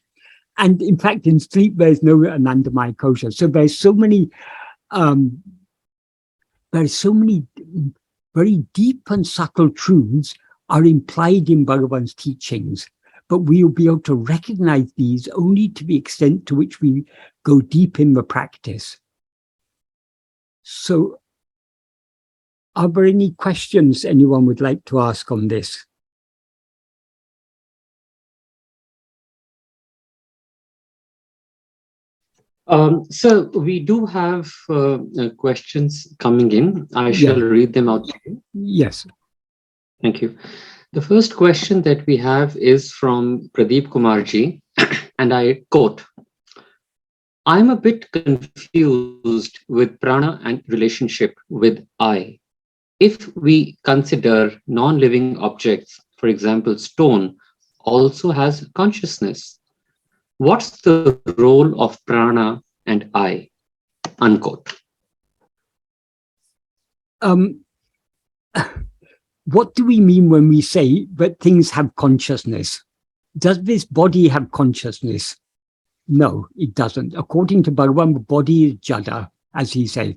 And in fact, in sleep, there's no Anandamaya kosha. So there's so many very deep and subtle truths are implied in Bhagavan's teachings, but we'll be able to recognize these only to the extent to which we go deep in the practice. So, are there any questions anyone would like to ask on this? So we do have questions coming in. I shall read them out to you. Yes. Thank you. The first question that we have is from Pradeep Kumarji, and I quote, "I'm a bit confused with prana and relationship with I. If we consider non-living objects, for example, stone, also has consciousness. What's the role of prana and I?" Unquote. What do we mean when we say that things have consciousness? Does this body have consciousness? No, it doesn't. According to Bhagavan, the body is jada, as he said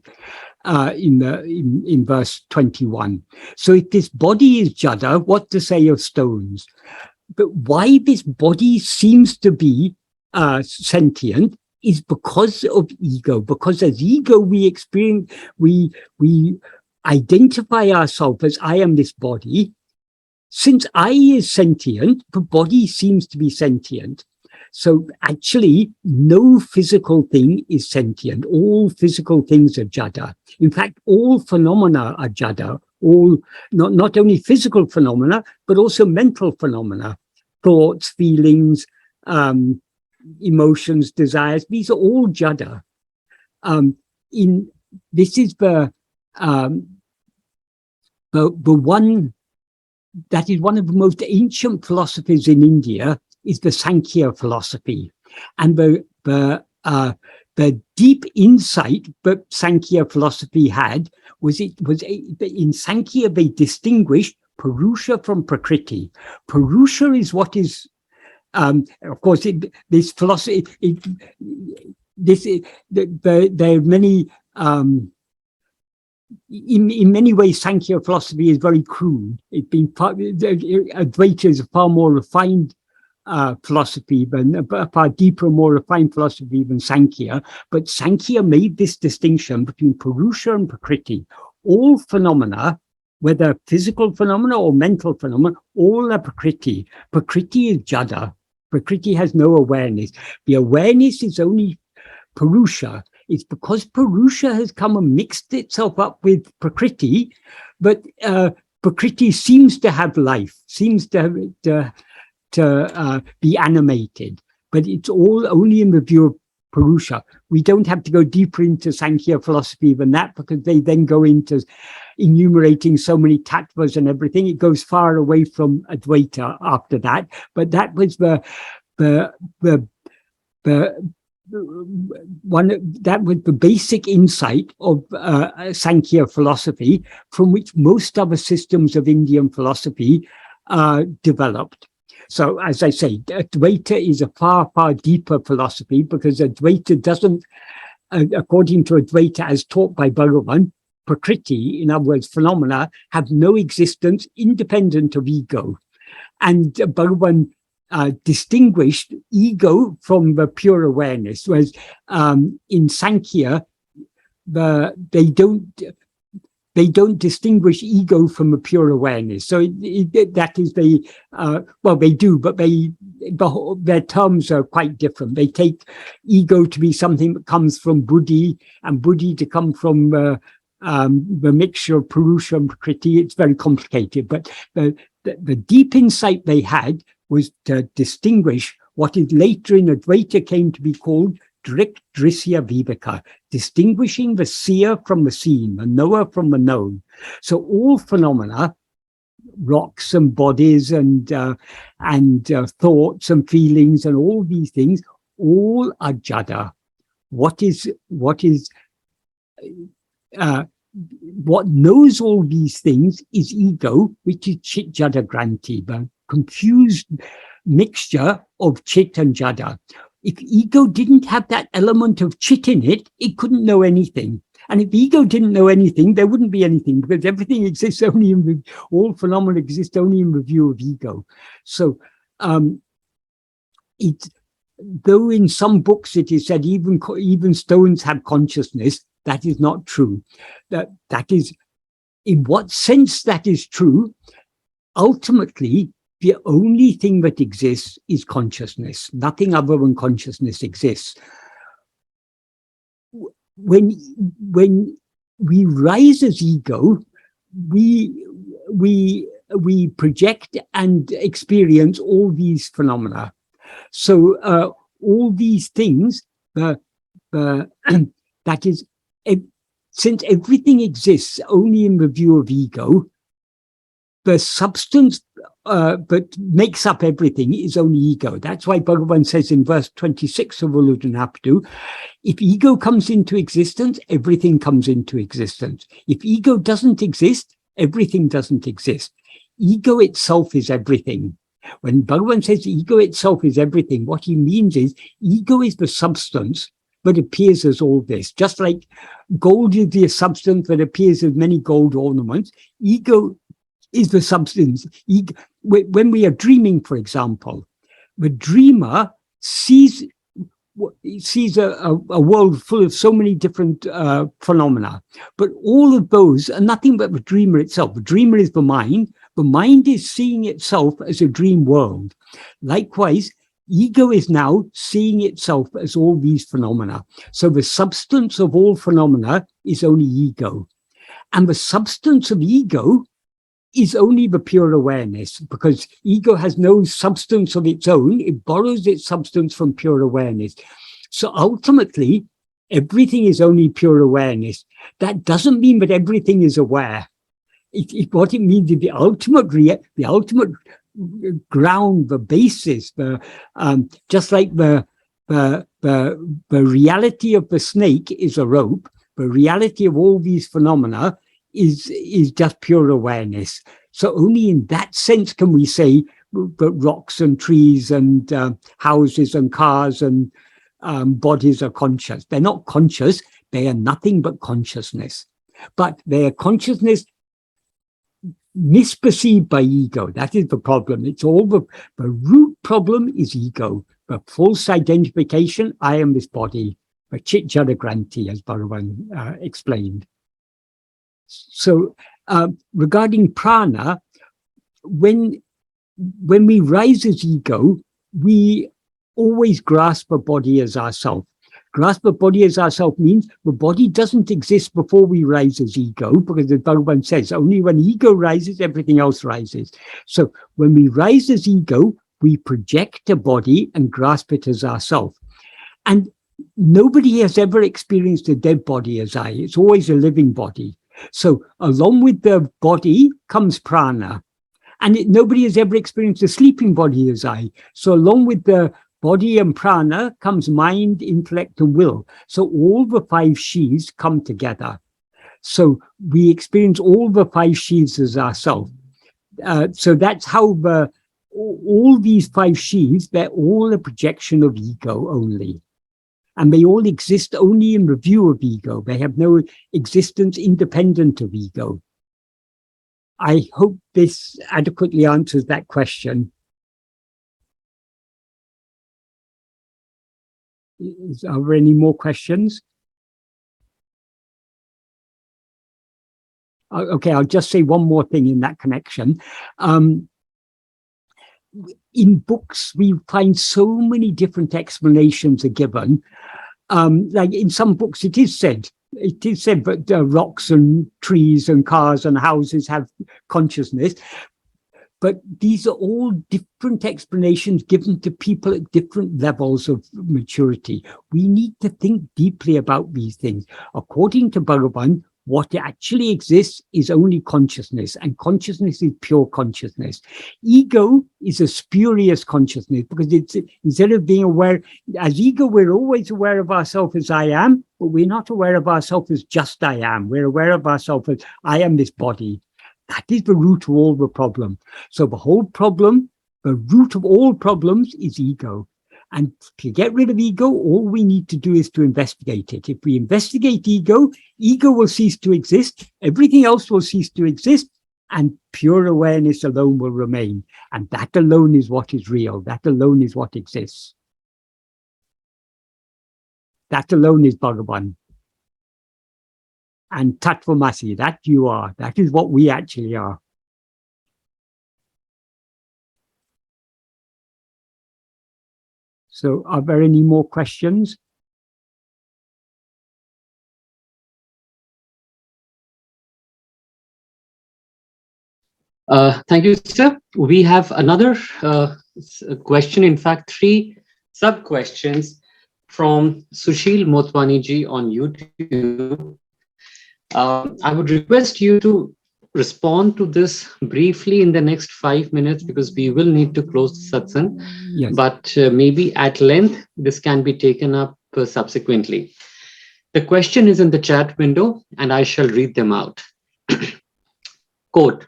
in verse 21. So if this body is jada, what to say of stones? But why this body seems to be sentient is because of ego. Because as ego, we experience, we identify ourselves as I am this body. Since I is sentient, the body seems to be sentient. So actually, no physical thing is sentient. All physical things are jada. In fact, all phenomena are jada. All, not only physical phenomena, but also mental phenomena. Thoughts, feelings, emotions, desires, these are all jada. This is the one that is one of the most ancient philosophies in India is the Sankhya philosophy, and the deep insight that Sankhya philosophy had was in Sankhya they distinguished Purusha from Prakriti. Purusha is what is, of course, this philosophy, there are many, in many ways, Sankhya philosophy is very crude. It's been Advaita is a far more refined philosophy, a far deeper, more refined philosophy than Sankhya. But Sankhya made this distinction between Purusha and Prakriti. All phenomena, whether physical phenomena or mental phenomena, all are Prakriti. Prakriti is Jada. Prakriti has no awareness. The awareness is only Purusha. It's because Purusha has come and mixed itself up with Prakriti, but Prakriti seems to have life, seems to be animated, but it's all only in the view of Purusha. We don't have to go deeper into Sankhya philosophy than that, because they then go into enumerating so many tattvas and everything. It goes far away from Advaita after that. But that was the basic insight of Sankhya philosophy, from which most other systems of Indian philosophy developed. So, as I say, Advaita is a far, far deeper philosophy, because Advaita doesn't, according to Advaita as taught by Bhagavan, Prakriti, in other words, phenomena, have no existence independent of ego. And Bhagavan distinguished ego from the pure awareness, whereas in Sankhya, they don't distinguish ego from a pure awareness. So that is well, they do, but their terms are quite different. They take ego to be something that comes from buddhi, and buddhi to come from the mixture of Purusha and Prakriti. It's very complicated, but the deep insight they had was to distinguish what is later in Advaita came to be called Drik Drisya Viveka, distinguishing the seer from the seen, the knower from the known. So all phenomena, rocks and bodies and thoughts and feelings and all these things, all are Jada. What knows all these things is ego, which is Chit Jada Granti, the confused mixture of Chit and Jada. If ego didn't have that element of Chit in it, it couldn't know anything. And if ego didn't know anything, there wouldn't be anything, because everything exists only all phenomena exist only in the view of ego. So, though in some books it is said even stones have consciousness, that is not true. That is, in what sense that is true, ultimately, the only thing that exists is consciousness. Nothing other than consciousness exists. When we rise as ego, we project and experience all these phenomena. So all these things, that is, since everything exists only in the view of ego, the substance that makes up everything is only ego. That's why Bhagavan says in verse 26 of Uludhanapadu, if ego comes into existence, everything comes into existence. If ego doesn't exist, everything doesn't exist. Ego itself is everything. When Bhagavan says ego itself is everything, what he means is ego is the substance that appears as all this. Just like gold is the substance that appears as many gold ornaments, ego is the substance. When we are dreaming, for example, the dreamer sees a world full of so many different phenomena, but all of those are nothing but the dreamer itself. The dreamer is the mind. The mind is seeing itself as a dream world. Likewise, ego is now seeing itself as all these phenomena. So the substance of all phenomena is only ego. And the substance of ego is only the pure awareness, because ego has no substance of its own. It borrows its substance from pure awareness. So ultimately, everything is only pure awareness. That doesn't mean that everything is aware. What it means is the ultimate ground, the basis, just like the reality of the snake is a rope, the reality of all these phenomena is just pure awareness. So only in that sense can we say that rocks and trees and houses and cars and bodies are conscious. They're not conscious. They are nothing but consciousness. But they are consciousness misperceived by ego. That is the problem. It's all the root problem is ego. The false identification, I am this body. The chit-jada granti, as Bhagavan explained. So regarding prana, when we rise as ego, we always grasp a body as ourself. Grasp a body as ourself means the body doesn't exist before we rise as ego, because as Bhagavan says, only when ego rises, everything else rises. So when we rise as ego, we project a body and grasp it as ourself. And nobody has ever experienced a dead body as I. It's always a living body. So along with the body comes prana. And nobody has ever experienced a sleeping body as I. So along with the body and prana comes mind, intellect, and will. So all the five sheaths come together. So we experience all the five sheaths as ourselves. So that's how all these five sheaths, they're all a projection of ego only. And they all exist only in the view of ego. They have no existence independent of ego. I hope this adequately answers that question. Are there any more questions? Okay, I'll just say one more thing in that connection. In books, we find so many different explanations are given. Like in some books, it is said that rocks and trees and cars and houses have consciousness. But these are all different explanations given to people at different levels of maturity. We need to think deeply about these things. According to Bhagavan, what actually exists is only consciousness, and consciousness is pure consciousness. Ego is a spurious consciousness, because it's, instead of being aware, as ego, we're always aware of ourselves as I am, but we're not aware of ourselves as just I am. We're aware of ourselves as I am this body. That is the root of all the problem. So the whole problem, the root of all problems is ego. And to get rid of ego, all we need to do is to investigate it. If we investigate ego, ego will cease to exist, everything else will cease to exist, and pure awareness alone will remain. And that alone is what is real. That alone is what exists. That alone is Bhagavan. And Tattvamasi, that you are. That is what we actually are. So are there any more questions? Thank you, sir. We have another question, in fact, 3 sub-questions from Sushil Motwani ji on YouTube. I would request you to respond to this briefly in the next 5 minutes, because we will need to close the satsang. Yes. But maybe at length, this can be taken up subsequently. The question is in the chat window, and I shall read them out. Quote,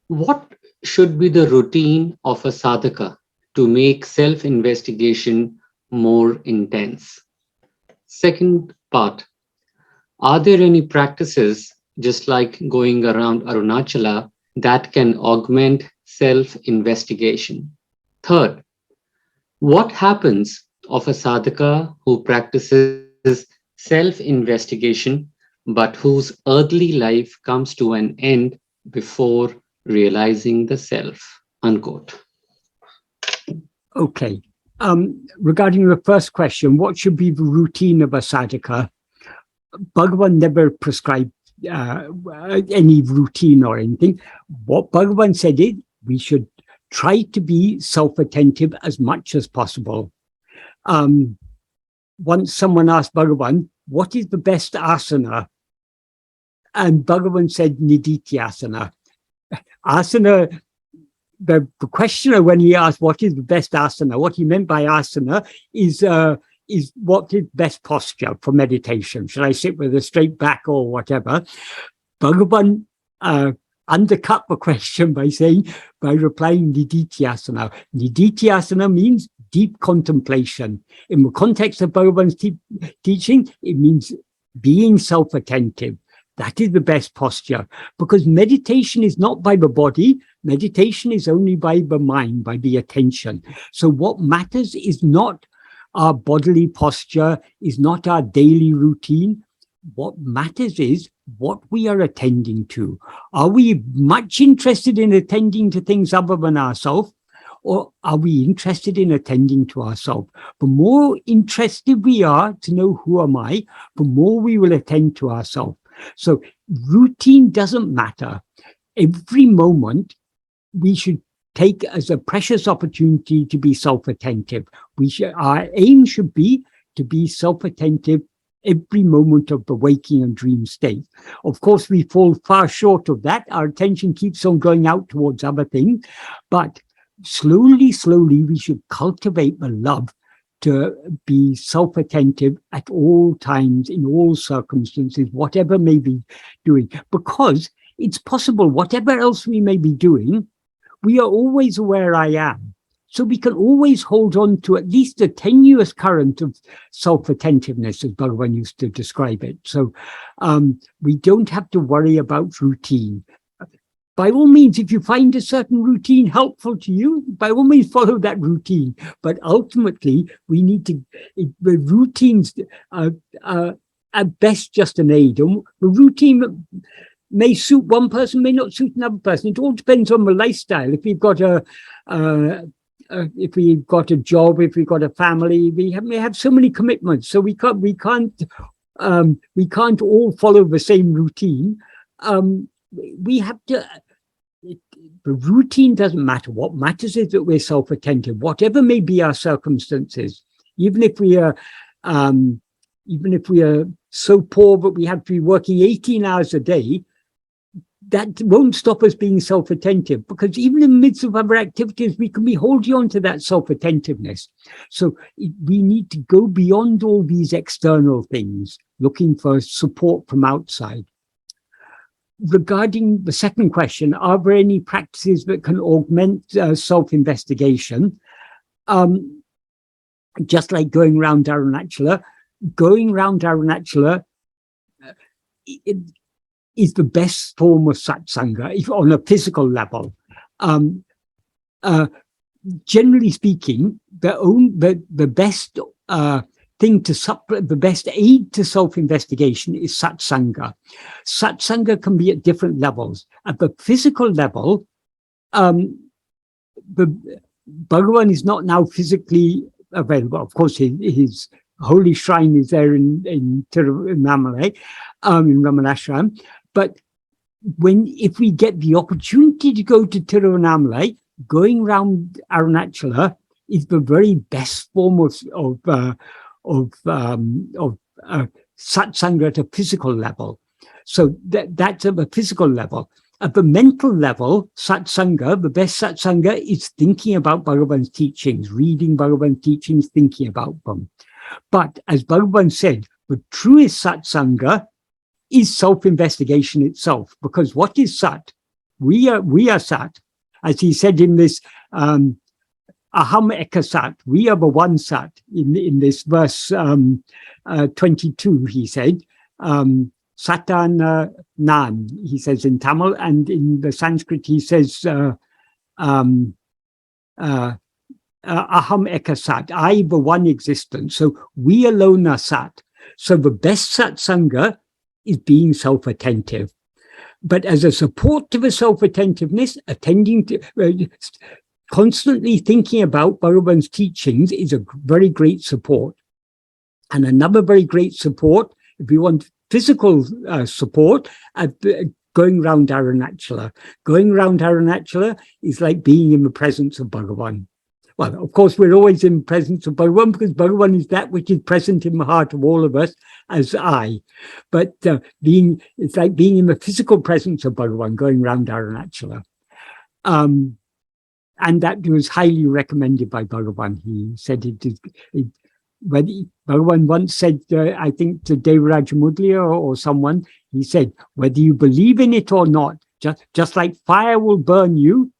what should be the routine of a sadhaka to make self-investigation more intense? Second part, are there any practices, just like going around Arunachala, that can augment self-investigation? Third, what happens of a sadhaka who practices self-investigation, but whose earthly life comes to an end before realizing the self? Unquote. Okay. Regarding the first question, what should be the routine of a sadhaka? Bhagavan never prescribed any routine or anything. What Bhagavan said is we should try to be self-attentive as much as possible. Once someone asked Bhagavan, what is the best asana? And Bhagavan said, Nididhyasana. Asana, the questioner, when he asked what is the best asana, what he meant by asana is what is best posture for meditation. Should I sit with a straight back or whatever? Bhagavan undercut the question by replying nididhyasana. Nididhyasana means deep contemplation. In the context of Bhagavan's teaching, it means being self-attentive. That is the best posture, because meditation is not by the body. Meditation is only by the mind, by the attention. So what matters is not our bodily posture, is not our daily routine. What matters is what we are attending to. Are we much interested in attending to things other than ourselves, or are we interested in attending to ourselves? The more interested we are to know who am I, the more we will attend to ourselves. So routine doesn't matter. Every moment we should take as a precious opportunity to be self-attentive. Our aim should be to be self-attentive every moment of the waking and dream state. Of course, we fall far short of that. Our attention keeps on going out towards other things, but slowly, we should cultivate the love to be self-attentive at all times, in all circumstances, whatever may be doing. Because it's possible, whatever else we may be doing, we are always aware I am. So we can always hold on to at least a tenuous current of self-attentiveness, as Bhagavan used to describe it. So we don't have to worry about routine. By all means, if you find a certain routine helpful to you, by all means follow that routine. But ultimately, we need to, the routines are at best just an aid. The routine may suit one person, may not suit another person. It all depends on the lifestyle. If we've got a job, if we've got a family, we may have so many commitments, so we can't all follow the same routine. We have to. The routine doesn't matter. What matters is that we're self-attentive, whatever may be our circumstances. Even if we are so poor that we have to be working 18 hours a day, that won't stop us being self-attentive, because even in the midst of other activities, we can be holding on to that self-attentiveness. So we need to go beyond all these external things, looking for support from outside. Regarding the second question, are there any practices that can augment self-investigation? Just like going round Arunachala, is the best form of satsanga if on a physical level. Generally speaking, the best the best aid to self-investigation is satsanga. Satsanga can be at different levels. At the physical level, the Bhagavan is not now physically available. Of course, his holy shrine is there in Tiruvannamalai, in Ramanashram. But if we get the opportunity to go to Tiruvannamalai, going around Arunachala is the very best form of satsanga at a physical level. So that's at the physical level. At the mental level, satsanga, the best satsanga is thinking about Bhagavan's teachings, reading Bhagavan's teachings, thinking about them. But as Bhagavan said, the truest satsanga is self-investigation itself. Because what is sat? We are sat. As he said in this aham eka sat, we are the one sat. In this verse 22, he said, Satana nan, he says in Tamil, and in the Sanskrit he says aham eka sat, I the one existence. So we alone are sat. So the best satsanga is being self-attentive. But as a support to the self-attentiveness, attending to, constantly thinking about Bhagavan's teachings is a very great support. And another very great support, if we want physical support, going round Arunachala. Going round Arunachala is like being in the presence of Bhagavan. Well, of course, we're always in the presence of Bhagavan, because Bhagavan is that which is present in the heart of all of us as I. But it's like being in the physical presence of Bhagavan, going round Arunachala. And that was highly recommended by Bhagavan. He said Bhagavan once said, I think to Devaraja Mudliya or someone, he said, whether you believe in it or not, Just like fire will burn you,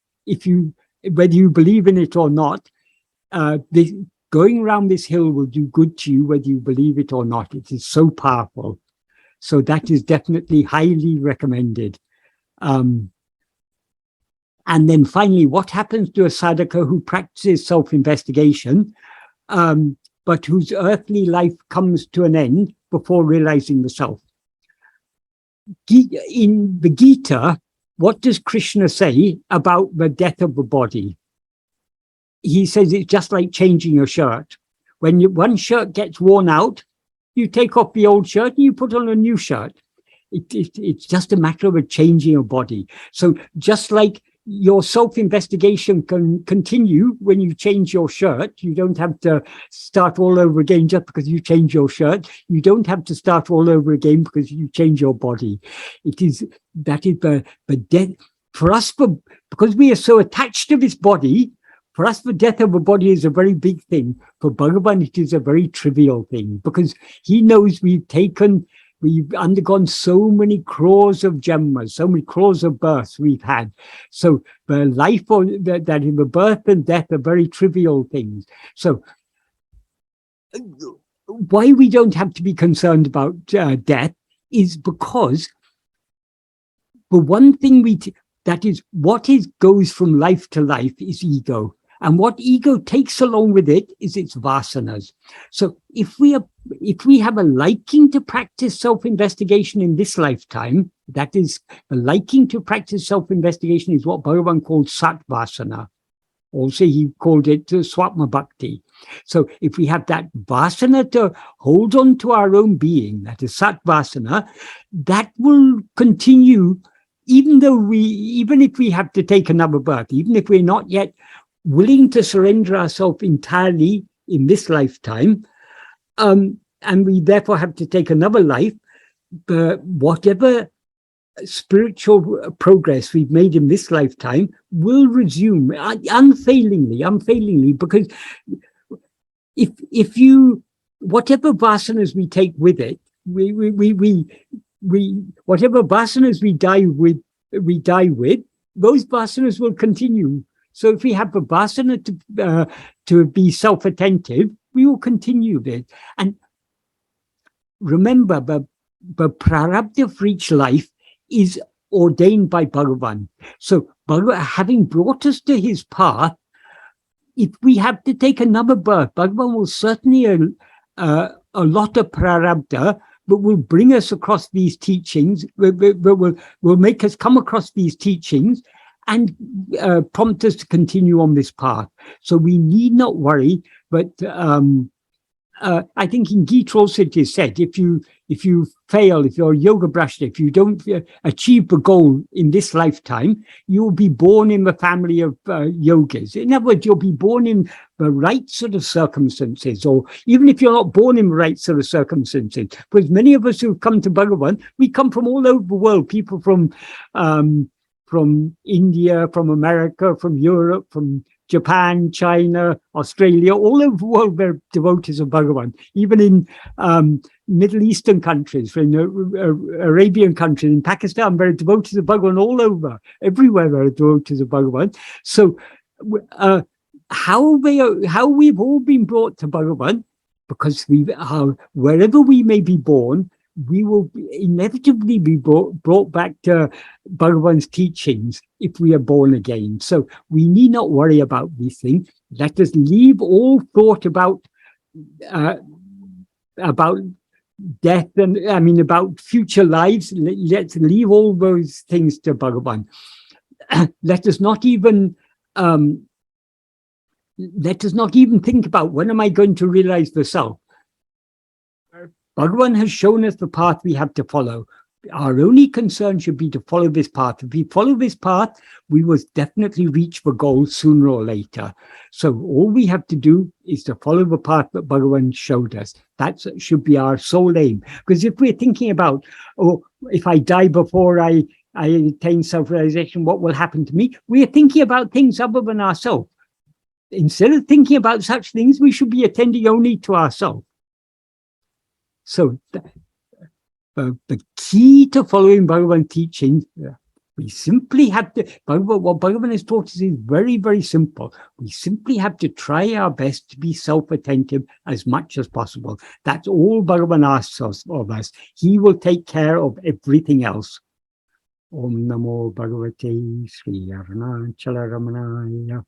whether you believe in it or not, going around this hill will do good to you, whether you believe it or not. It is so powerful. So that is definitely highly recommended. And then finally, what happens to a sadhaka who practices self-investigation, but whose earthly life comes to an end before realizing the self? In the Gita, what does Krishna say about the death of the body? He says it's just like changing a shirt. When one shirt gets worn out, you take off the old shirt and you put on a new shirt. It's just a matter of changing your body. So just like your self-investigation can continue when you change your shirt, you don't have to start all over again just because you change your shirt. You don't have to start all over again because you change your body. That is the death for us, because we are so attached to this body. For us, the death of a body is a very big thing. For Bhagavan, it is a very trivial thing, because he knows we've undergone so many crores of janmas, so many crores of births we've had. So the life, that in the birth and death are very trivial things. So why we don't have to be concerned about death is because the one thing goes from life to life is ego. And what ego takes along with it is its vasanas. So if we have a liking to practice self-investigation in this lifetime, that is, a liking to practice self-investigation is what Bhagavan called satvasana. Also, he called it swatma bhakti. So if we have that vasana to hold on to our own being, that is satvasana, that will continue even if we have to take another birth, even if we're not yet willing to surrender ourselves entirely in this lifetime, and we therefore have to take another life, whatever spiritual progress we've made in this lifetime will resume unfailingly, because whatever vasanas we take with it, whatever vasanas we die with, those vasanas will continue. So if we have the vasana to be self-attentive, we will continue this. And remember, the prarabdha for each life is ordained by Bhagavan. So having brought us to his path, if we have to take another birth, Bhagavan will certainly allot a prarabdha, but will bring us across these teachings, will make us come across these teachings and prompt us to continue on this path. So we need not worry, but I think in Gita also it is said, if you fail, if you're a yoga brashta, if you don't achieve the goal in this lifetime, you will be born in the family of yogis. In other words, you'll be born in the right sort of circumstances, or even if you're not born in the right sort of circumstances, because many of us who've come to Bhagavan, we come from all over the world, people from India, from America, from Europe, from Japan, China, Australia, all over the world, they're devotees of Bhagavan. Even in Middle Eastern countries, in Arabian countries, in Pakistan, there are devotees of Bhagavan all over. Everywhere there are devotees of Bhagavan. So how we've all been brought to Bhagavan, because wherever we may be born, we will inevitably be brought back to Bhagavan's teachings if we are born again. So we need not worry about these things. Let us leave all thought about death and about future lives. Let's leave all those things to Bhagavan. Let us not even think about, when am I going to realize the self? Bhagavan has shown us the path we have to follow. Our only concern should be to follow this path. If we follow this path, we will definitely reach the goal sooner or later. So all we have to do is to follow the path that Bhagavan showed us. That should be our sole aim. Because if we're thinking about, if I die before I attain self-realization, what will happen to me? We are thinking about things other than ourselves. Instead of thinking about such things, we should be attending only to ourselves. So the key to following Bhagavan teaching, We simply have to, what Bhagavan has taught us is very, very simple. We simply have to try our best to be self-attentive as much as possible. That's all Bhagavan asks of us. He will take care of everything else. Om Namo Bhagavate Sri Arunachala Ramanaya.